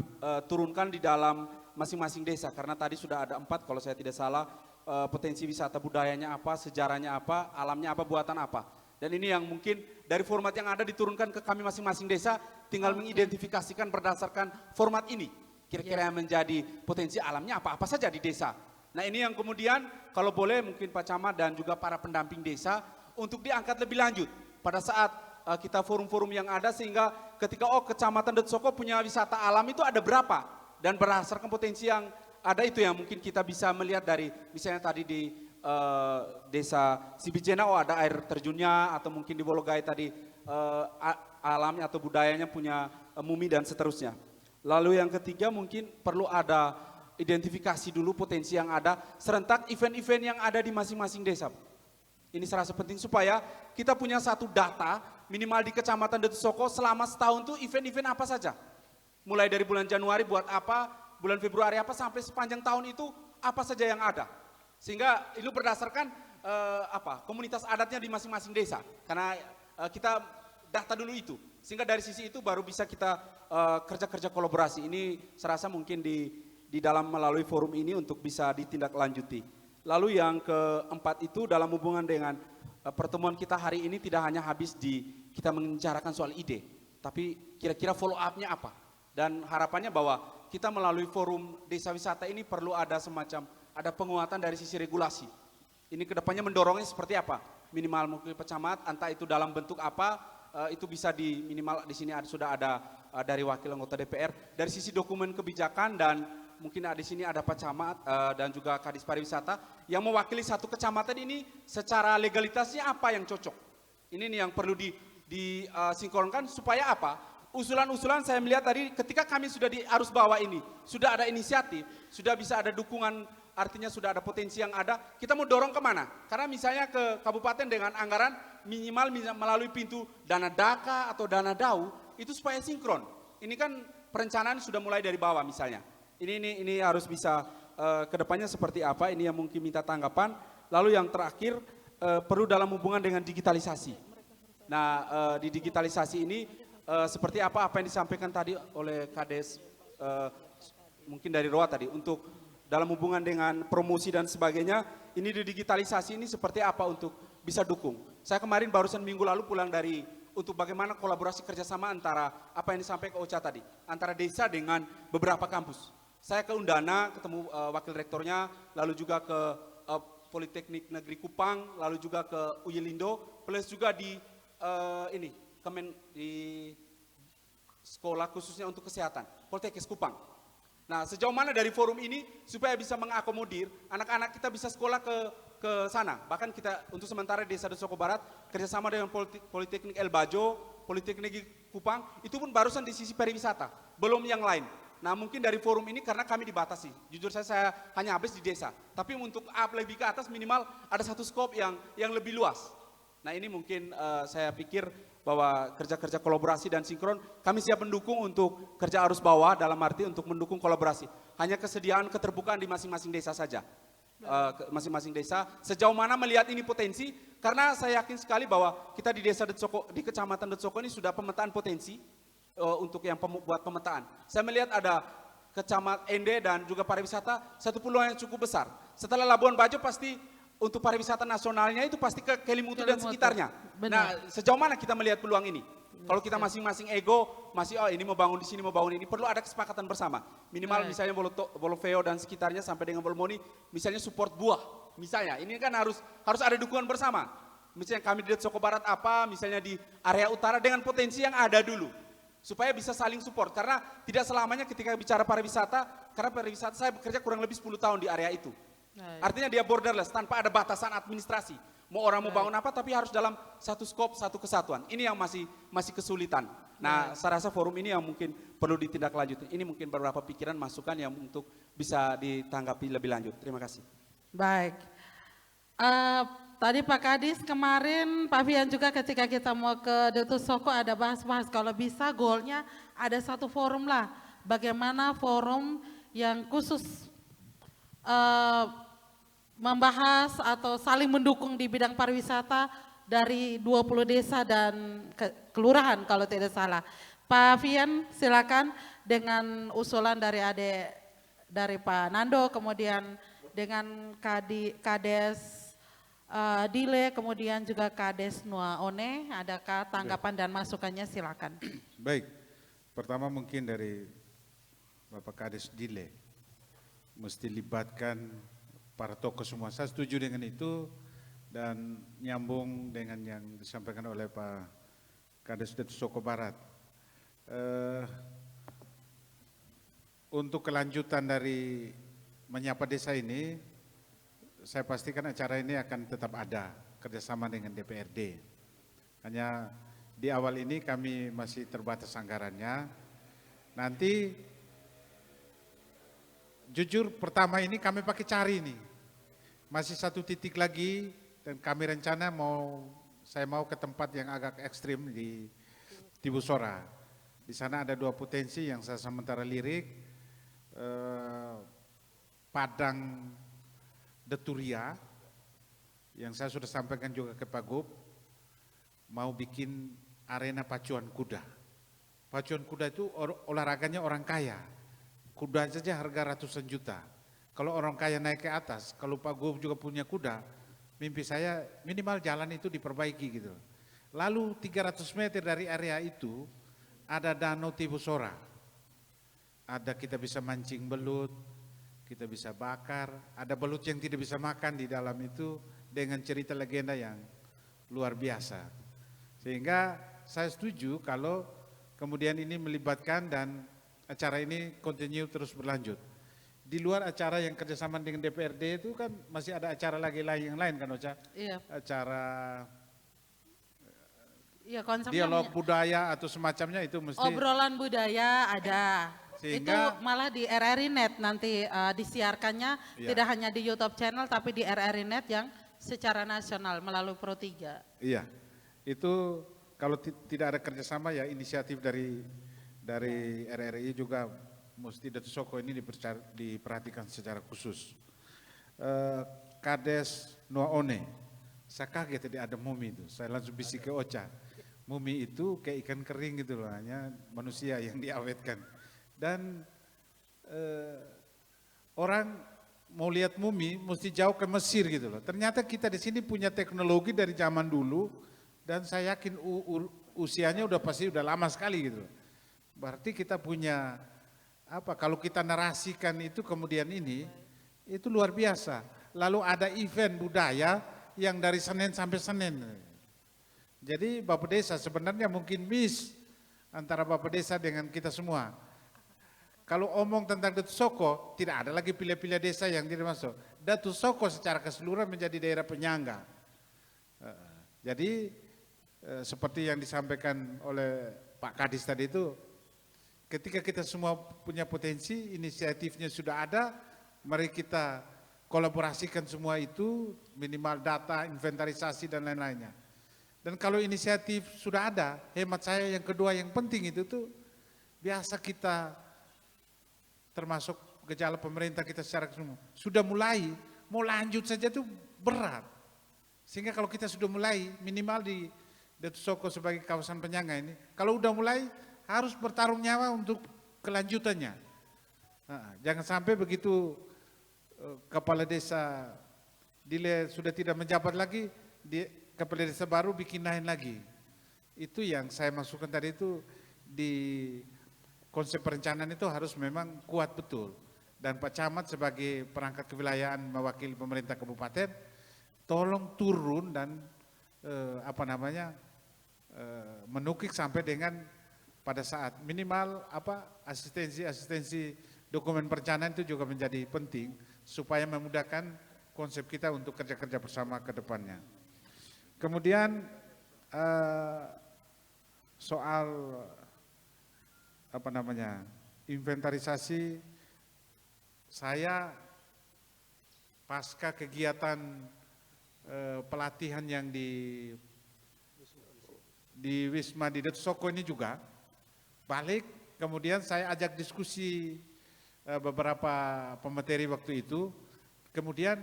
turunkan di dalam masing-masing desa. Karena tadi sudah ada 4 kalau saya tidak salah, potensi wisata budayanya apa, sejarahnya apa, alamnya apa, buatan apa. Dan ini yang mungkin dari format yang ada diturunkan ke kami masing-masing desa, tinggal mengidentifikasikan berdasarkan format ini. Kira-kira yang menjadi potensi alamnya apa-apa saja di desa. Nah ini yang kemudian kalau boleh mungkin Pak Camat dan juga para pendamping desa untuk diangkat lebih lanjut pada saat kita forum-forum yang ada sehingga ketika Kecamatan Datu Soko punya wisata alam itu ada berapa dan berdasarkan potensi yang ada itu yang mungkin kita bisa melihat dari misalnya tadi di desa Sipijena ada air terjunnya atau mungkin di Wologai tadi alamnya atau budayanya punya mumi dan seterusnya. Lalu yang ketiga mungkin perlu ada identifikasi dulu potensi yang ada, serentak event-event yang ada di masing-masing desa. Ini serasa penting supaya kita punya satu data minimal di Kecamatan Detusoko selama setahun tuh event-event apa saja. Mulai dari bulan Januari buat apa, bulan Februari apa, sampai sepanjang tahun itu apa saja yang ada. Sehingga itu berdasarkan komunitas adatnya di masing-masing desa. Karena kita data dulu itu. Sehingga dari sisi itu baru bisa kita kerja-kerja kolaborasi. Ini serasa mungkin di dalam melalui forum ini untuk bisa ditindaklanjuti. Lalu yang keempat itu dalam hubungan dengan pertemuan kita hari ini tidak hanya habis di kita membicarakan soal ide, tapi kira-kira follow up-nya apa. Dan harapannya bahwa kita melalui forum desa wisata ini perlu ada semacam, ada penguatan dari sisi regulasi. Ini kedepannya mendorongnya seperti apa? Minimal mungkin pecamat, entah itu dalam bentuk apa, itu bisa di minimal di sini sudah ada dari wakil anggota DPR. Dari sisi dokumen kebijakan dan mungkin di sini ada Pak Camat dan juga Kadis Pariwisata yang mewakili satu kecamatan ini secara legalitasnya apa yang cocok. Ini nih yang perlu disinkronkan supaya apa? Usulan-usulan saya melihat tadi ketika kami sudah di arus bawah ini, sudah ada inisiatif, sudah bisa ada dukungan, artinya sudah ada potensi yang ada, kita mau dorong kemana? Karena misalnya ke kabupaten dengan anggaran minimal melalui pintu dana DAKA atau dana DAU, itu supaya sinkron. Ini kan perencanaan sudah mulai dari bawah misalnya. Ini harus bisa kedepannya seperti apa, ini yang mungkin minta tanggapan. Lalu yang terakhir perlu dalam hubungan dengan digitalisasi. Nah di digitalisasi ini seperti apa yang disampaikan tadi oleh Kades mungkin dari Roa tadi untuk dalam hubungan dengan promosi dan sebagainya, ini di digitalisasi ini seperti apa untuk bisa dukung. Saya kemarin barusan minggu lalu pulang dari untuk bagaimana kolaborasi kerjasama antara apa yang disampaikan Ocha tadi, antara desa dengan beberapa kampus. Saya ke Undana, ketemu wakil rektornya, lalu juga ke Politeknik Negeri Kupang, lalu juga ke Uyelindo, plus juga di di sekolah khususnya untuk kesehatan, Poltekkes Kupang. Nah, sejauh mana dari forum ini supaya bisa mengakomodir anak-anak kita bisa sekolah ke sana. Bahkan kita untuk sementara di Desa Detusoko Barat kerjasama dengan Politeknik El Bajo, Politeknik Kupang, itu pun barusan di sisi pariwisata, belum yang lain. Nah mungkin dari forum ini karena kami dibatasi, jujur saya hanya habis di desa. Tapi untuk lebih ke atas minimal ada satu skop yang lebih luas. Nah ini mungkin saya pikir bahwa kerja-kerja kolaborasi dan sinkron kami siap mendukung untuk kerja arus bawah dalam arti untuk mendukung kolaborasi. Hanya kesediaan keterbukaan di masing-masing desa saja. Masing-masing desa sejauh mana melihat ini potensi, karena saya yakin sekali bahwa kita di Desa Detusoko, di Kecamatan Detusoko ini sudah pemetaan potensi. Untuk yang buat pemetaan. Saya melihat ada Kecamatan Ende dan juga pariwisata satu peluang yang cukup besar. Setelah Labuan Bajo pasti untuk pariwisata nasionalnya itu pasti ke Kelimutu dan sekitarnya. Benar. Nah sejauh mana kita melihat peluang ini? Kalau kita masing-masing ego, masih ini mau bangun di sini, mau bangun ini, perlu ada kesepakatan bersama. Minimal misalnya Bolofeo dan sekitarnya sampai dengan Bolmoni, misalnya support buah. Misalnya, ini kan harus ada dukungan bersama. Misalnya kami di Detusoko Barat apa, misalnya di area utara dengan potensi yang ada dulu. Supaya bisa saling support, karena tidak selamanya ketika bicara pariwisata, karena pariwisata saya bekerja kurang lebih 10 tahun di area itu. Artinya dia borderless, tanpa ada batasan administrasi. Mau orang mau bangun apa, tapi harus dalam satu skop, satu kesatuan. Ini yang masih kesulitan. Nah, saya rasa forum ini yang mungkin perlu ditindaklanjuti. Ini mungkin beberapa pikiran, masukan yang untuk bisa ditanggapi lebih lanjut. Terima kasih. Baik. Tadi Pak Kadis kemarin, Pak Fian juga ketika kita mau ke Detusoko ada bahas-bahas kalau bisa goalnya ada satu forum lah. Bagaimana forum yang khusus membahas atau saling mendukung di bidang pariwisata dari 20 desa dan kelurahan kalau tidak salah. Pak Fian silakan dengan usulan dari Pak Nando, kemudian dengan Kades Dile, kemudian juga Kades Nua One, adakah tanggapan dan masukannya, silakan. Baik, pertama mungkin dari Bapak Kades Dile, mesti libatkan para tokoh semua. Saya setuju dengan itu dan nyambung dengan yang disampaikan oleh Pak Kades Detusoko Barat. Untuk kelanjutan dari menyapa desa ini, saya pastikan acara ini akan tetap ada kerjasama dengan DPRD. Hanya di awal ini kami masih terbatas anggarannya. Nanti jujur pertama ini kami pakai cari nih. Masih satu titik lagi dan kami rencana saya mau ke tempat yang agak ekstrim di Tibusora. Di sana ada 2 potensi yang saya sementara lirik, Padang Deturia, yang saya sudah sampaikan juga ke Pak Gub, mau bikin arena pacuan kuda. Pacuan kuda itu olahraganya orang kaya, kuda saja harga ratusan juta. Kalau orang kaya naik ke atas, kalau Pak Gub juga punya kuda, mimpi saya minimal jalan itu diperbaiki gitu. Lalu 300 meter dari area itu ada Danau Tibusora. Ada kita bisa mancing belut, kita bisa bakar, ada belut yang tidak bisa makan di dalam itu dengan cerita legenda yang luar biasa. Sehingga saya setuju kalau kemudian ini melibatkan dan acara ini continue terus berlanjut. Di luar acara yang kerjasama dengan DPRD itu kan masih ada acara lagi yang lain kan Ocha? Iya. Acara konsepnya dialog budaya atau semacamnya itu mesti. Obrolan budaya ada. Sehingga, itu malah di RRI Net nanti disiarkannya tidak hanya di YouTube channel tapi di RRI Net yang secara nasional melalui Pro 3. Iya, itu kalau tidak ada kerjasama ya inisiatif dari RRI juga mesti Datu Soko ini diperhatikan secara khusus. Kades Noaone, saya kaget tadi ada mumi itu, saya langsung bisik ke Ocha. Mumi itu kayak ikan kering gitu loh, hanya manusia yang diawetkan. Dan orang mau lihat mumi mesti jauh ke Mesir gitu loh. Ternyata kita di sini punya teknologi dari zaman dulu dan saya yakin usianya pasti udah lama sekali gitu loh. Berarti kita punya kalau kita narasikan itu kemudian ini itu luar biasa. Lalu ada event budaya yang dari Senin sampai Senin. Jadi Bapak Desa sebenarnya mungkin miss antara Bapak Desa dengan kita semua. Kalau omong tentang Datu Soko, tidak ada lagi pilih-pilih desa yang tidak masuk. Datu Soko secara keseluruhan menjadi daerah penyangga. Jadi seperti yang disampaikan oleh Pak Kadis tadi itu, ketika kita semua punya potensi, inisiatifnya sudah ada, mari kita kolaborasikan semua itu, minimal data, inventarisasi dan lain-lainnya. Dan kalau inisiatif sudah ada, hemat saya yang kedua yang penting itu tuh, biasa kita termasuk gejala pemerintah kita secara keseluruhan, sudah mulai, mau lanjut saja tuh berat. Sehingga kalau kita sudah mulai, minimal di Datu Soko sebagai kawasan penyangga ini, kalau udah mulai, harus bertarung nyawa untuk kelanjutannya. Jangan sampai begitu kepala desa Dile sudah tidak menjabat lagi, kepala desa baru bikin lain lagi. Itu yang saya masukkan tadi itu di konsep perencanaan itu harus memang kuat betul. Dan Pak Camat sebagai perangkat kewilayahan mewakili pemerintah kabupaten, tolong turun dan menukik sampai dengan pada saat minimal asistensi dokumen perencanaan itu juga menjadi penting supaya memudahkan konsep kita untuk kerja-kerja bersama ke depannya. Kemudian soal inventarisasi, saya pasca kegiatan pelatihan yang di Wisma di Datu Soko ini juga balik, kemudian saya ajak diskusi beberapa pemateri waktu itu, kemudian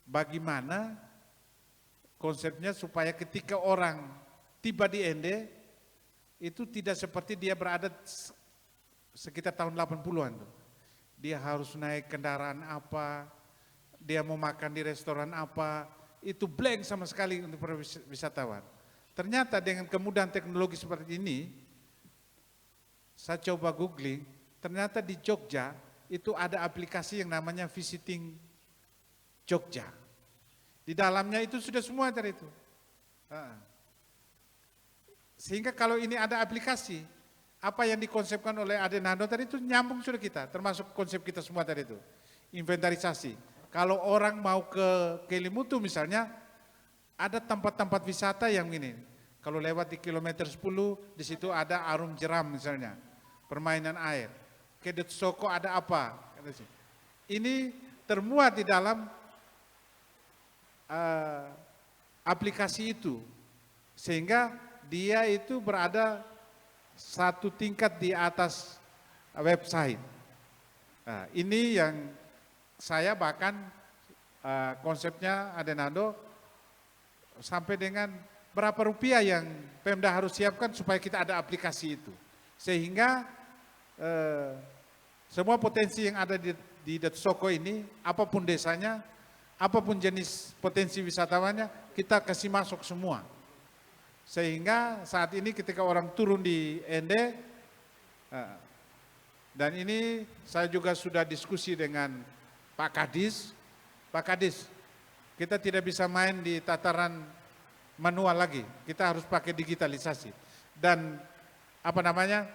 bagaimana konsepnya supaya ketika orang tiba di Ende itu tidak seperti dia berada sekitar tahun 80-an. Dia harus naik kendaraan apa, dia mau makan di restoran apa, itu blank sama sekali untuk para wisatawan. Ternyata dengan kemudahan teknologi seperti ini, saya coba googling, ternyata di Jogja itu ada aplikasi yang namanya Visiting Jogja. Di dalamnya itu sudah semua dari itu. Sehingga kalau ini ada aplikasi, apa yang dikonsepkan oleh Adenando tadi itu nyambung sudah kita, termasuk konsep kita semua tadi itu. Inventarisasi. Kalau orang mau ke Kelimutu misalnya, ada tempat-tempat wisata yang ini. Kalau lewat di kilometer 10, di situ ada Arum Jeram misalnya. permainan air. Ke Detsoko ada apa? Ini termuat di dalam aplikasi itu, sehingga dia itu berada satu tingkat di atas website. Nah, ini yang saya bahkan konsepnya Adenado sampai dengan berapa rupiah yang Pemda harus siapkan supaya kita ada aplikasi itu. Sehingga semua potensi yang ada di Detsoko ini, apapun desanya, apapun jenis potensi wisatawannya, kita kasih masuk semua. Sehingga saat ini ketika orang turun di Ende, dan ini saya juga sudah diskusi dengan Pak Kadis. Pak Kadis, kita tidak bisa main di tataran manual lagi, kita harus pakai digitalisasi. Dan apa namanya,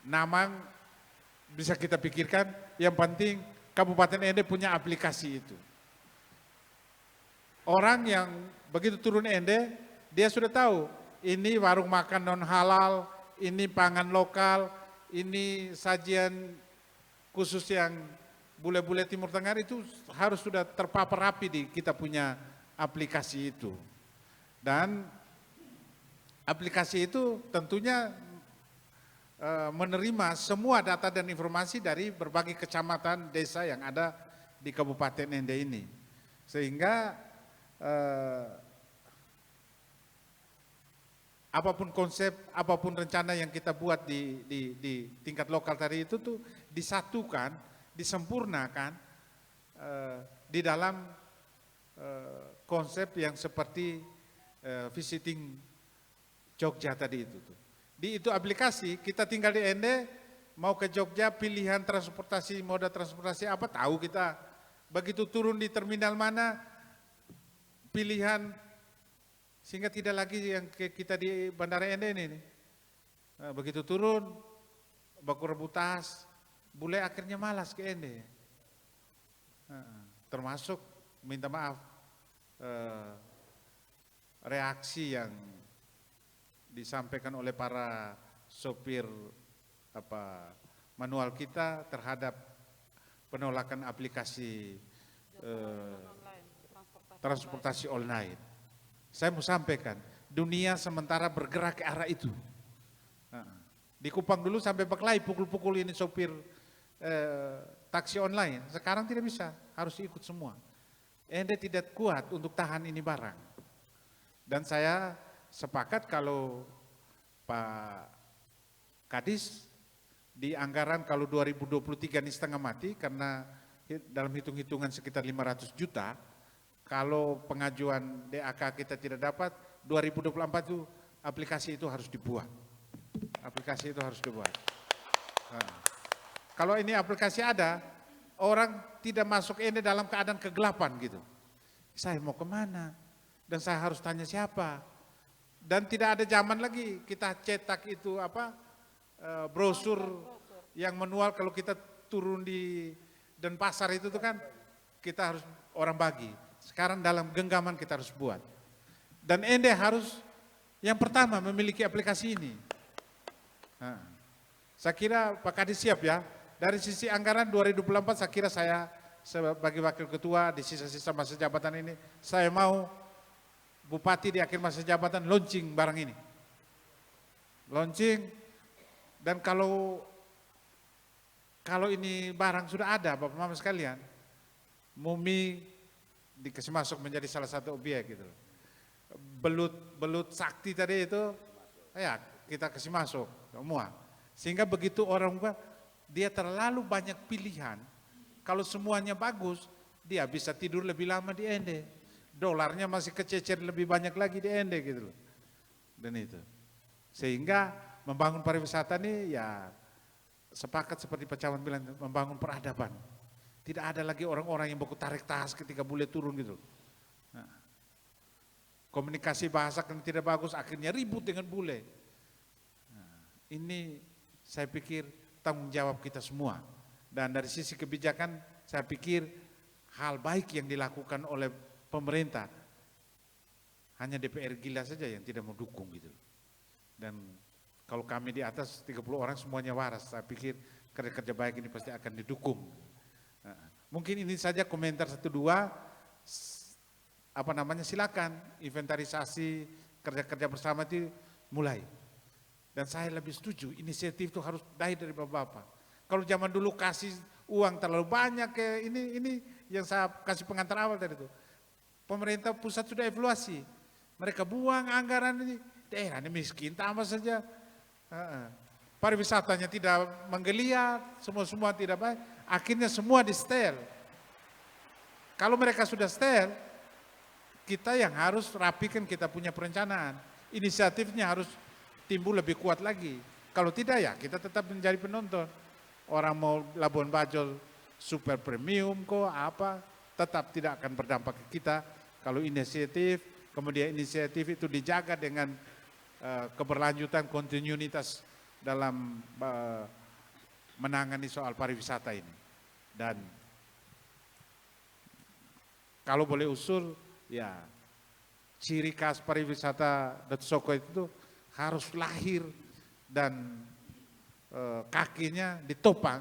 nama bisa kita pikirkan, yang penting Kabupaten Ende punya aplikasi itu. Orang yang begitu turun Ende, dia sudah tahu ini warung makan non halal, ini pangan lokal, ini sajian khusus yang bule-bule Timur Tengah, itu harus sudah terpapar rapi di kita punya aplikasi itu. Dan aplikasi itu tentunya menerima semua data dan informasi dari berbagai kecamatan, desa yang ada di Kabupaten Ende ini. Sehingga apapun konsep, apapun rencana yang kita buat di tingkat lokal tadi itu tuh disatukan, disempurnakan di dalam konsep yang seperti visiting Jogja tadi itu tuh. Di itu aplikasi, kita tinggal di Ende, mau ke Jogja, pilihan transportasi, moda transportasi apa, tahu kita. Begitu turun di terminal mana, pilihan, sehingga tidak lagi yang kita di Bandara Ende ini. Nah, begitu turun, baku rebutas, bule akhirnya malas ke Ende. Termasuk, minta maaf, reaksi yang disampaikan oleh para sopir manual kita terhadap penolakan aplikasi transportasi online. Saya mau sampaikan, dunia sementara bergerak ke arah itu. Di Kupang dulu sampai berkelahi pukul-pukul ini sopir taksi online, sekarang tidak bisa, harus ikut semua. Ende tidak kuat untuk tahan ini barang. Dan saya sepakat kalau Pak Kadis di anggaran kalau 2023 ini setengah mati karena dalam hitung-hitungan sekitar 500 juta, kalau pengajuan DAK kita tidak dapat, 2024 itu aplikasi itu harus dibuat. Aplikasi itu harus dibuat. Nah, kalau ini aplikasi ada, orang tidak masuk ini dalam keadaan kegelapan gitu. Saya mau kemana? Dan saya harus tanya siapa? Dan tidak ada zaman lagi kita cetak itu brosur yang manual. Kalau kita turun di Denpasar itu tuh kan kita harus orang bagi. Sekarang dalam genggaman kita harus buat. Dan Ende harus yang pertama memiliki aplikasi ini. Nah, saya kira Pak Kadis siap ya. Dari sisi anggaran 2024 saya kira saya sebagai wakil ketua di sisa-sisa masa jabatan ini, saya mau Bupati di akhir masa jabatan launching barang ini. Launching, dan kalau ini barang sudah ada Bapak Mama sekalian, Mumi dikasih masuk menjadi salah satu objek gitu. Belut sakti tadi itu, ya kita kasih masuk semua. Sehingga begitu orang dia terlalu banyak pilihan, kalau semuanya bagus, dia bisa tidur lebih lama di Ende. Dolarnya masih kececer lebih banyak lagi di Ende gitu loh. Dan itu. Sehingga membangun pariwisata ini ya sepakat seperti Pak Camat bilang, membangun peradaban. Tidak ada lagi orang-orang yang baku tarik tas ketika bule turun gitu. Nah, komunikasi bahasa kan tidak bagus, akhirnya ribut dengan bule. Nah, ini saya pikir tanggung jawab kita semua. Dan dari sisi kebijakan saya pikir hal baik yang dilakukan oleh pemerintah, hanya DPR gila saja yang tidak mau dukung gitu. Dan Kalau kami di atas 30 orang semuanya waras, saya pikir kerja-kerja baik ini pasti akan didukung. Mungkin ini saja komentar 1-2, silakan inventarisasi kerja-kerja bersama itu mulai. Dan saya lebih setuju, inisiatif itu harus dari bapak-bapak. Kalau zaman dulu kasih uang terlalu banyak ini yang saya kasih pengantar awal tadi itu. Pemerintah pusat sudah evaluasi, mereka buang anggaran ini, daerah ini miskin tambah saja. Pariwisatanya tidak menggeliat, semua tidak baik, akhirnya semua di setel. Kalau mereka sudah setel, kita yang harus rapikan kita punya perencanaan. Inisiatifnya harus timbul lebih kuat lagi. Kalau tidak ya kita tetap menjadi penonton. Orang mau Labuan Bajo super premium kok apa, tetap tidak akan berdampak ke kita. Kalau inisiatif, kemudian inisiatif itu dijaga dengan keberlanjutan, kontinuitas dalam menangani soal pariwisata ini. Dan kalau boleh usul, ya ciri khas pariwisata Datu Soko itu harus lahir dan kakinya ditopang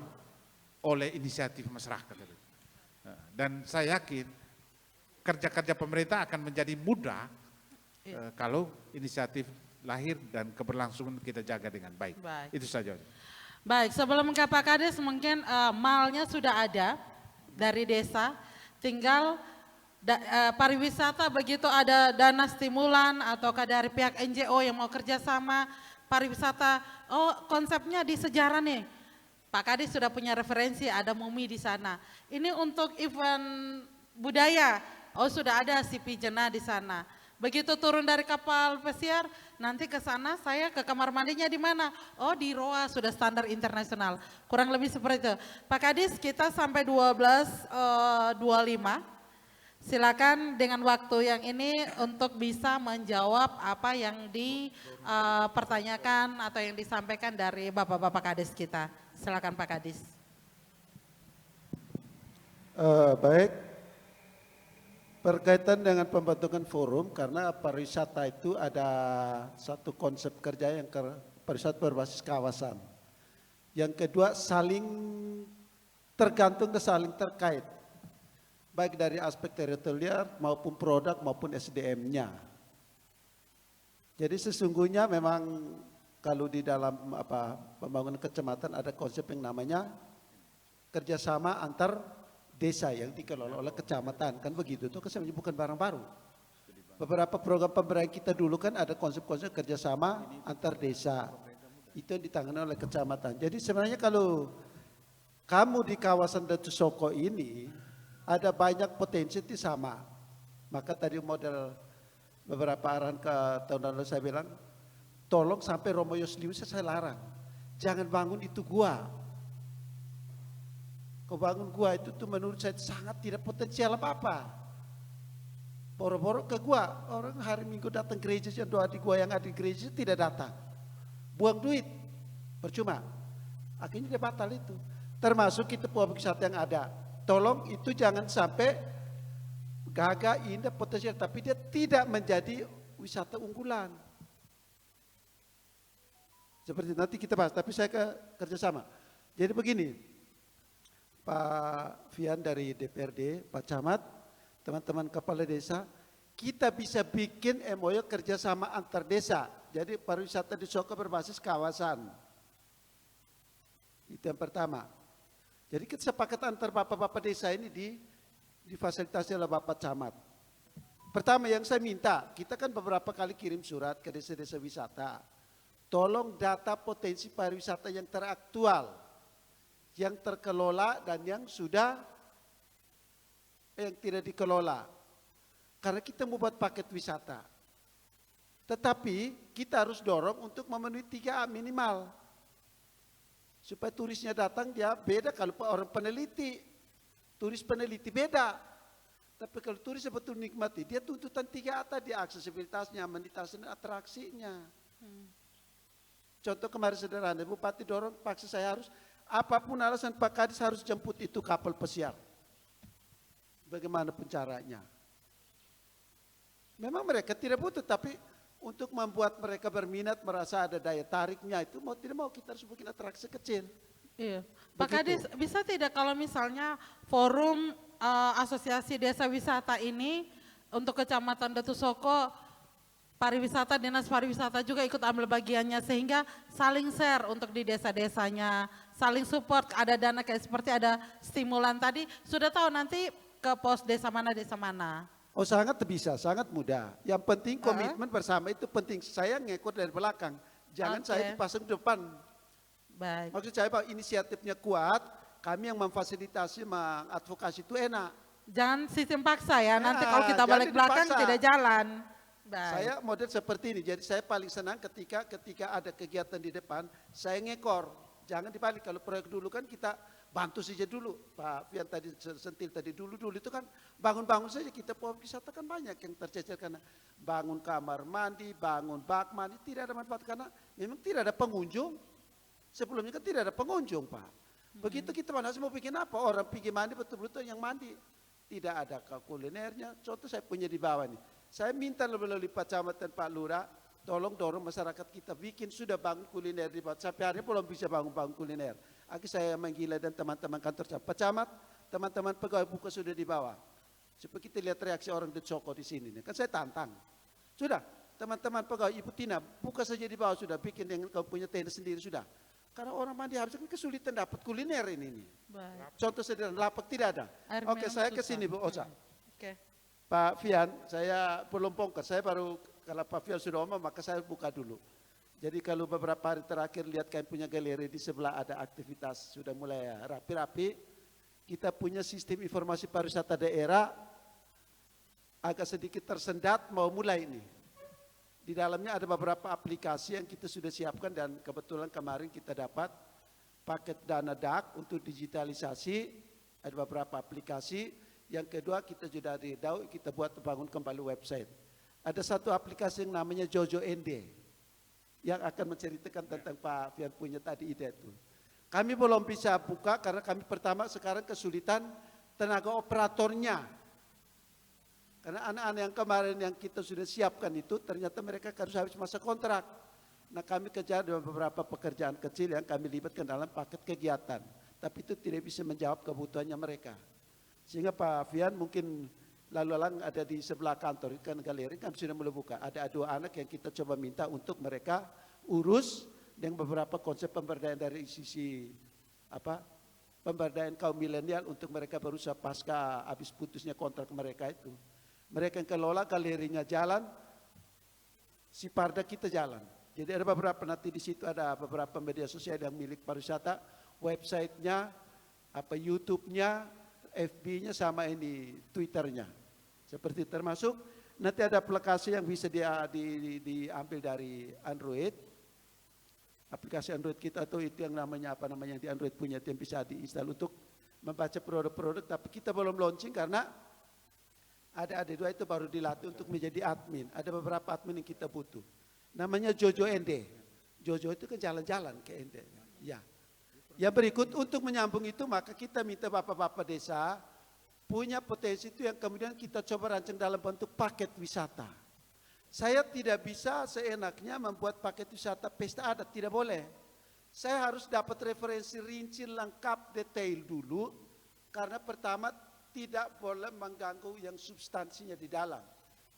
oleh inisiatif masyarakat. Dan saya yakin kerja-kerja pemerintah akan menjadi mudah kalau inisiatif lahir dan keberlangsungan kita jaga dengan baik. Itu saja. Baik, sebelum ke Pak Kades mungkin malnya sudah ada dari desa, tinggal pariwisata begitu ada dana stimulan ataukah dari pihak NGO yang mau kerjasama pariwisata, konsepnya di sejarah nih. Pak Kades sudah punya referensi, ada Mumi di sana. Ini untuk event budaya, sudah ada CP Jena di sana. Begitu turun dari kapal pesiar, nanti ke sana saya ke kamar mandinya di mana? Di Roa, sudah standar internasional. Kurang lebih seperti itu. Pak Kadis, kita sampai 12.25. Silakan dengan waktu yang ini untuk bisa menjawab apa yang dipertanyakan atau yang disampaikan dari Bapak-Bapak Kadis kita. Silakan Pak Kadis. Baik. Berkaitan dengan pembentukan forum, karena pariwisata itu ada satu konsep kerja yang pariwisata berbasis kawasan. Yang kedua saling tergantung dan saling terkait, baik dari aspek teritorial maupun produk maupun SDM-nya. Jadi sesungguhnya memang kalau di dalam pembangunan kecamatan ada konsep yang namanya kerjasama antar desa yang dikelola oleh kecamatan, kan begitu, itu kan bukan barang baru. Beberapa program pemberdayaan kita dulu kan ada konsep-konsep kerjasama antar desa, itu yang ditangani oleh kecamatan. Jadi sebenarnya kalau kamu di kawasan Datu Soko ini ada banyak potensi itu sama. Maka tadi model beberapa arahan ke tahun lalu saya bilang, tolong sampai Romo Yosliu saya larang, jangan bangun itu gua. Kebangun gua itu tuh menurut saya sangat tidak potensial apa-apa. Boro-boro ke gua, orang hari Minggu datang gereja, doa di gua yang ada di gereja tidak datang. Buang duit, percuma. Akhirnya dia batal itu. Termasuk kita publik wisata yang ada. Tolong itu jangan sampai gagah, indah, potensial, tapi dia tidak menjadi wisata unggulan. Seperti nanti kita bahas, tapi saya ke kerjasama. Jadi begini, Pak Fian dari DPRD, Pak Camat, teman-teman kepala desa, kita bisa bikin MOU kerjasama antar desa. Jadi pariwisata di Soko berbasis kawasan. Itu yang pertama. Jadi kesepakatan antar bapak-bapak desa ini difasilitasi oleh Bapak Camat. Pertama yang saya minta, kita kan beberapa kali kirim surat ke desa-desa wisata. Tolong data potensi pariwisata yang teraktual, yang terkelola dan yang tidak dikelola. Karena kita mau buat paket wisata. Tetapi kita harus dorong untuk memenuhi 3A minimal. Supaya turisnya datang dia beda kalau orang peneliti. Turis peneliti beda. Tapi kalau turis betul nikmati, dia tuntutan 3A tadi, aksesibilitasnya, amenitasnya, atraksinya. Contoh kemarin sederhana, Bupati dorong paksa saya harus, apapun alasan Pak Kadis harus jemput itu kapal pesiar. Bagaimana caranya? Memang mereka tidak butuh, tapi untuk membuat mereka berminat, merasa ada daya tariknya, itu mau tidak mau kita harus bikin atraksi kecil. Iya. Pak Kadis, bisa tidak kalau misalnya forum asosiasi desa wisata ini untuk Kecamatan Datu Soko, pariwisata, dinas pariwisata juga ikut ambil bagiannya sehingga saling share untuk di desa-desanya, saling support, ada dana kayak seperti ada stimulan tadi, sudah tahu nanti ke pos desa mana. Oh sangat bisa, sangat mudah. Yang penting komitmen bersama itu penting. Saya ngikut dari belakang, jangan saya dipasang depan. Baik. Maksud saya bahwa inisiatifnya kuat, kami yang memfasilitasi, mengadvokasi itu enak. Jangan sistem paksa ya, nanti kalau kita balik belakang tidak jalan. Baik. Saya model seperti ini, jadi saya paling senang ketika ada kegiatan di depan, saya ngekor. Jangan dibalik, kalau proyek dulu kan kita bantu saja dulu. Pak Fian tadi sentil tadi dulu itu kan bangun-bangun saja, kita wisata kan banyak yang tercecer karena bangun kamar mandi, bangun bak mandi, tidak ada manfaat karena memang tidak ada pengunjung. Sebelumnya kan tidak ada pengunjung Pak. Begitu kita mana mau bikin apa, orang pergi mandi betul-betul yang mandi. Tidak ada kulinernya, contoh saya punya di bawah nih. Saya minta lebih Pak Camat dan Pak Lurah, tolong dorong masyarakat kita bikin sudah bangun kuliner di bawah. Sampai hari ini belum bisa bangun kuliner. Akhirnya saya menggila dan teman-teman kantor saya. Pak Camat, teman-teman pegawai buka sudah di bawah. Supaya kita lihat reaksi orang di Soko di sini. Kan saya tantang. Sudah, teman-teman pegawai Ibu Tina, buka saja di bawah sudah. Bikin yang kau punya tenda sendiri sudah. Karena orang mandi harusnya kesulitan dapat kuliner ini. Contoh sederhana, lapak tidak ada. Oke, saya ke sini Bu Osa. Oke. Pak Fian, saya belum bongkar. Saya baru, kalau Pak Fian sudah omong, maka saya buka dulu. Jadi kalau beberapa hari terakhir lihat kami punya galeri di sebelah ada aktivitas, sudah mulai rapi-rapi. Kita punya sistem informasi pariwisata daerah, agak sedikit tersendat, mau mulai ini. Di dalamnya ada beberapa aplikasi yang kita sudah siapkan dan kebetulan kemarin kita dapat paket dana DAK untuk digitalisasi, ada beberapa aplikasi. Yang kedua kita sudah kita buat bangun kembali website. Ada satu aplikasi yang namanya Jojo ND yang akan menceritakan tentang Pak Fian punya tadi ide itu. Kami belum bisa buka karena kami pertama sekarang kesulitan tenaga operatornya. Karena anak-anak yang kemarin yang kita sudah siapkan itu ternyata mereka harus habis masa kontrak. Nah kami kejar dengan beberapa pekerjaan kecil yang kami libatkan dalam paket kegiatan. Tapi itu tidak bisa menjawab kebutuhannya mereka. Sehingga Pak Fian mungkin lalu-lalang ada di sebelah kantor, kan galeri kan sudah mulai buka. Ada 2 anak yang kita coba minta untuk mereka urus dengan beberapa konsep pemberdayaan dari sisi pemberdayaan kaum milenial untuk mereka berusaha pasca habis putusnya kontrak mereka itu. Mereka yang kelola galerinya jalan, si Parda kita jalan. Jadi ada beberapa nanti di situ ada beberapa media sosial yang milik pariwisata, websitenya, YouTube-nya, FB-nya sama ini Twitter-nya. Seperti termasuk nanti ada aplikasi yang bisa diambil dari Android. Aplikasi Android kita tuh itu yang namanya yang di Android punya itu yang bisa diinstal untuk membaca produk-produk. Tapi kita belum launching karena ada 2 itu baru dilatih untuk menjadi admin. Ada beberapa admin yang kita butuh. Namanya Jojo ND. Jojo itu kan jalan-jalan ke ND. Ya. Yang berikut untuk menyambung itu maka kita minta bapak-bapak desa punya potensi itu yang kemudian kita coba rancang dalam bentuk paket wisata. Saya tidak bisa seenaknya membuat paket wisata pesta adat, tidak boleh. Saya harus dapat referensi rinci lengkap detail dulu karena pertama tidak boleh mengganggu yang substansinya di dalam.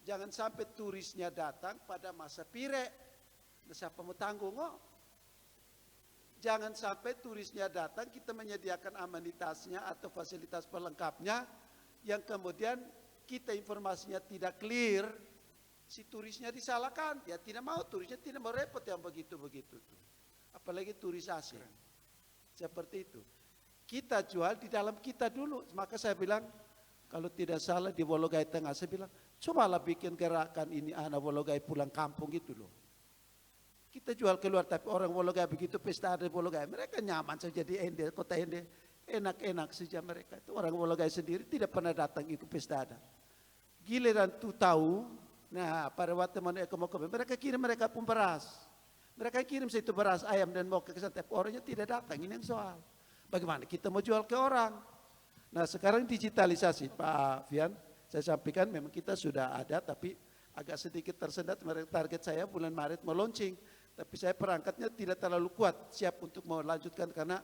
Jangan sampai turisnya datang pada masa pirek. Siapa mau tanggung? Jangan sampai turisnya datang kita menyediakan amenitasnya atau fasilitas pelengkapnya yang kemudian kita informasinya tidak clear, si turisnya disalahkan. Ya tidak mau, turisnya tidak mau repot yang begitu-begitu. Apalagi turis asing. Seperti itu. Kita jual di dalam kita dulu. Maka saya bilang, kalau tidak salah di Wologai Tengah, saya bilang, cobalah bikin gerakan ini anak Wologai pulang kampung gitu loh. Kita jual keluar, tapi orang Wologai begitu pesta ada di Wologai, mereka nyaman saja di Ende, kota Ende, enak-enak saja mereka. Itu orang Wologai sendiri tidak pernah datang ikut pesta ada. Giliran tuh tahu, nah pada waktu mana mereka kirim mereka pun beras. Mereka kirim situ beras, ayam dan mau ke sana, tapi orangnya tidak datang, ini yang soal. Bagaimana kita mau jual ke orang? Nah sekarang digitalisasi Pak Fian, saya sampaikan memang kita sudah ada tapi agak sedikit tersendat. Target saya bulan Maret mau launching, tapi saya perangkatnya tidak terlalu kuat, siap untuk melanjutkan karena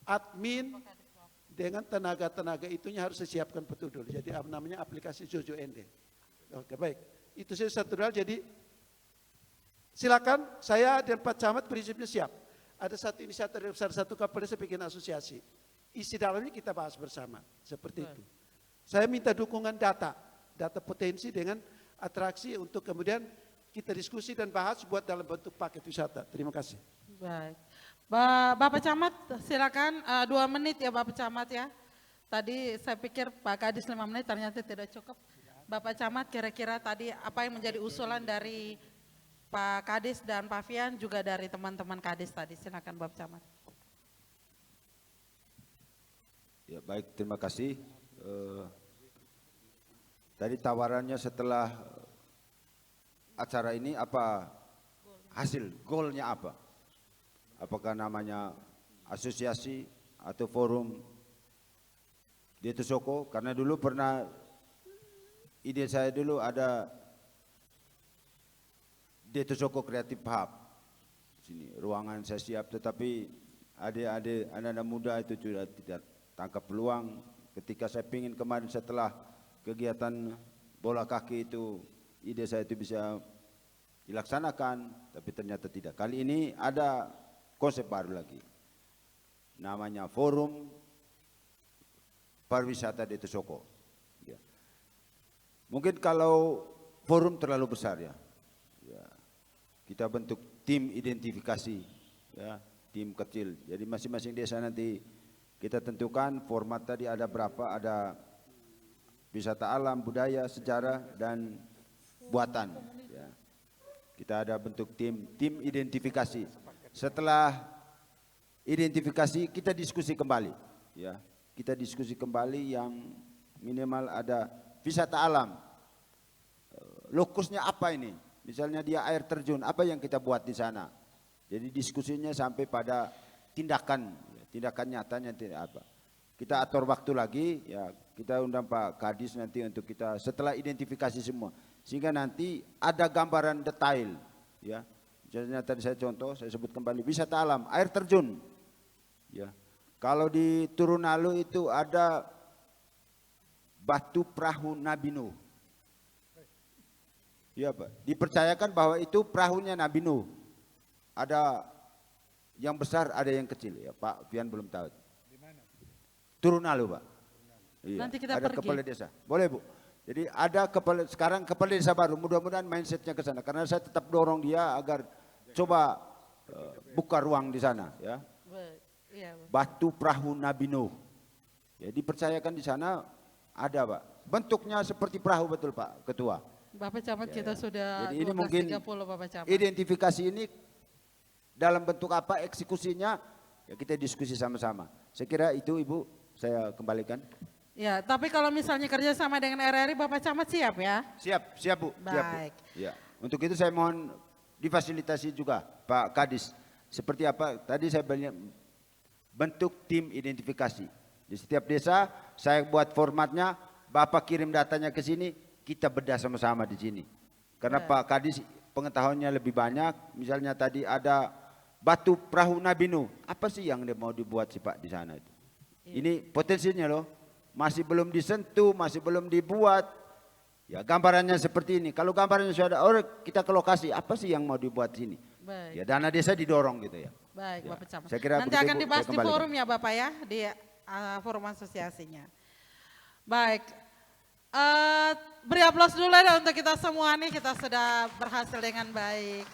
admin dengan tenaga-tenaga itunya harus disiapkan betul dulu. Jadi namanya aplikasi Jojo Ende. Oke, baik. Itu saja satu hal. Jadi silakan, saya dan Pak Camat prinsipnya siap. Ada satu inisiatif besar, satu kapal desa bikin asosiasi. Isi dalamnya kita bahas bersama, seperti itu. Saya minta dukungan data potensi dengan atraksi untuk kemudian kita diskusi dan bahas buat dalam bentuk paket wisata. Terima kasih. Baik. Bapak Camat silakan 2 menit ya Bapak Camat ya. Tadi saya pikir Pak Kadis 5 menit ternyata tidak cukup. Bapak Camat kira-kira tadi apa yang menjadi usulan dari Pak Kadis dan Pak Fian juga dari teman-teman Kadis tadi. Silakan Bapak Camat. Ya baik, terima kasih. Tadi tawarannya setelah acara ini apa hasil, goalnya apa? Apakah namanya asosiasi atau forum Detesoko? Karena dulu pernah ide saya dulu ada Detesoko Creative Hub. Sini ruangan saya siap, tetapi adik-adik anak-anak muda itu sudah tidak tangkap peluang. Ketika saya pingin kemarin setelah kegiatan bola kaki itu, ide saya itu bisa dilaksanakan, tapi ternyata tidak. Kali ini ada konsep baru lagi, namanya Forum Pariwisata Detesoko. Ya. Mungkin kalau forum terlalu besar ya, kita bentuk tim identifikasi, ya, tim kecil. Jadi masing-masing desa nanti kita tentukan format tadi ada berapa, ada wisata alam, budaya, sejarah, dan buatan. Ya. Kita ada bentuk tim identifikasi. Setelah identifikasi kita diskusi kembali. Ya. Kita diskusi kembali yang minimal ada wisata alam. Lokusnya apa ini? Misalnya dia air terjun, apa yang kita buat di sana? Jadi diskusinya sampai pada tindakan nyatanya tidak apa. Kita atur waktu lagi, ya kita undang Pak Kadis nanti untuk kita setelah identifikasi semua, sehingga nanti ada gambaran detail, ya. Misalnya tadi saya contoh, saya sebut kembali wisata alam, air terjun, ya. Kalau di Turunalu itu ada batu perahu Nabi Nuh, ya Pak. Dipercayakan bahwa itu perahunya Nabi Nuh. Ada yang besar, ada yang kecil, ya Pak Fian belum tahu. Di mana? Turunalu Pak. Iya. Nanti kita ada pergi. kepala desa, boleh Bu. Jadi ada sekarang kepala desa baru, mudah-mudahan mindsetnya ke sana. Karena saya tetap dorong dia agar coba buka ruang di sana, ya. Batu perahu Nabi Nuh. Ya dipercayakan di sana ada Pak. Bentuknya seperti perahu betul Pak Ketua. Bapak Camat Ya, kita ya. sudah Jadi ini mungkin 12.30 Bapak Camat. identifikasi ini dalam bentuk apa eksekusinya, ya kita diskusi sama-sama. Saya kira itu Ibu, saya kembalikan. Ya, tapi kalau misalnya kerjasama dengan RRI Bapak Camat siap ya? Siap Bu. Siap, Bu. Baik. Ya. Untuk itu saya mohon difasilitasi juga Pak Kadis. Seperti apa? Tadi saya bentuk tim identifikasi. Di setiap desa saya buat formatnya, Bapak kirim datanya ke sini, kita bedah sama-sama di sini. Karena Pak Kadis pengetahuannya lebih banyak. Misalnya tadi ada batu perahu Nabi Nuh. Apa sih yang dia mau dibuat sih Pak di sana itu? Ini potensinya loh. Masih belum disentuh, masih belum dibuat. Ya gambarannya seperti ini. Kalau gambarannya sudah ada, kita ke lokasi. Apa sih yang mau dibuat sini? Baik. Ya dana desa didorong gitu ya. Baik Ya, Bapak Camat. saya kira Nanti begitu, akan Bu. dibahas Saya di kembalikan. forum ya Bapak ya, di forum asosiasinya. Baik. Beri aplaus dulu ya untuk kita semua nih, kita sudah berhasil dengan baik.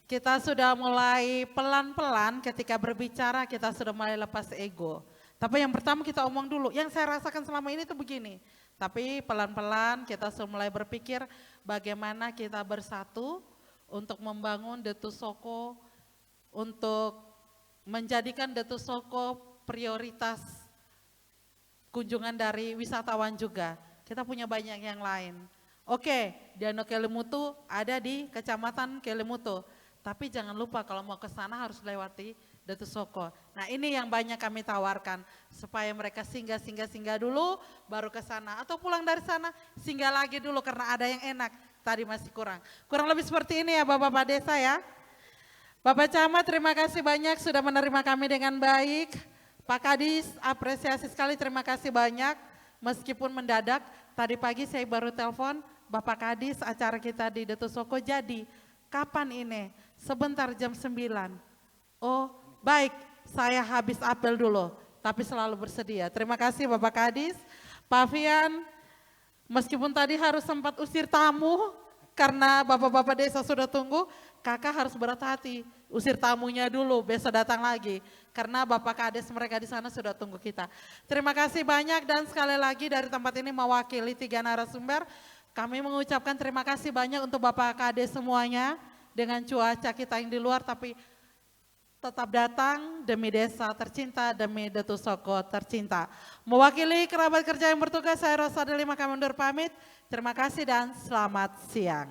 Kita sudah mulai pelan-pelan ketika berbicara, kita sudah mulai lepas ego. Tapi yang pertama kita omong dulu, yang saya rasakan selama ini tuh begini. Tapi pelan-pelan kita sudah mulai berpikir bagaimana kita bersatu untuk membangun Detesoko, untuk menjadikan Detesoko prioritas kunjungan dari wisatawan juga. Kita punya banyak yang lain. Oke, Danau Kelimutu ada di Kecamatan Kelimutu. Tapi jangan lupa kalau mau ke sana harus lewati Datu Soko. Nah ini yang banyak kami tawarkan supaya mereka singgah dulu baru ke sana atau pulang dari sana singgah lagi dulu karena ada yang enak tadi masih kurang. Kurang lebih seperti ini ya Bapak-Bapak Desa ya. Bapak Camat terima kasih banyak sudah menerima kami dengan baik. Pak Kadis apresiasi sekali terima kasih banyak meskipun mendadak. Tadi pagi saya baru telepon Bapak Kadis acara kita di Datu Soko jadi kapan ini? Sebentar jam 9. Oh baik, saya habis apel dulu, tapi selalu bersedia. Terima kasih Bapak Kadis. Pak Fian, meskipun tadi harus sempat usir tamu, karena Bapak-Bapak Desa sudah tunggu, Kakak harus berhati-hati, usir tamunya dulu, besok datang lagi. Karena Bapak Kades mereka di sana sudah tunggu kita. Terima kasih banyak dan sekali lagi dari tempat ini mewakili 3 narasumber, kami mengucapkan terima kasih banyak untuk Bapak Kades semuanya, dengan cuaca kita yang di luar, tapi tetap datang demi desa tercinta, demi Datu Soko tercinta. Mewakili kerabat kerja yang bertugas, saya Rosa Delima kami undur pamit. Terima kasih dan selamat siang.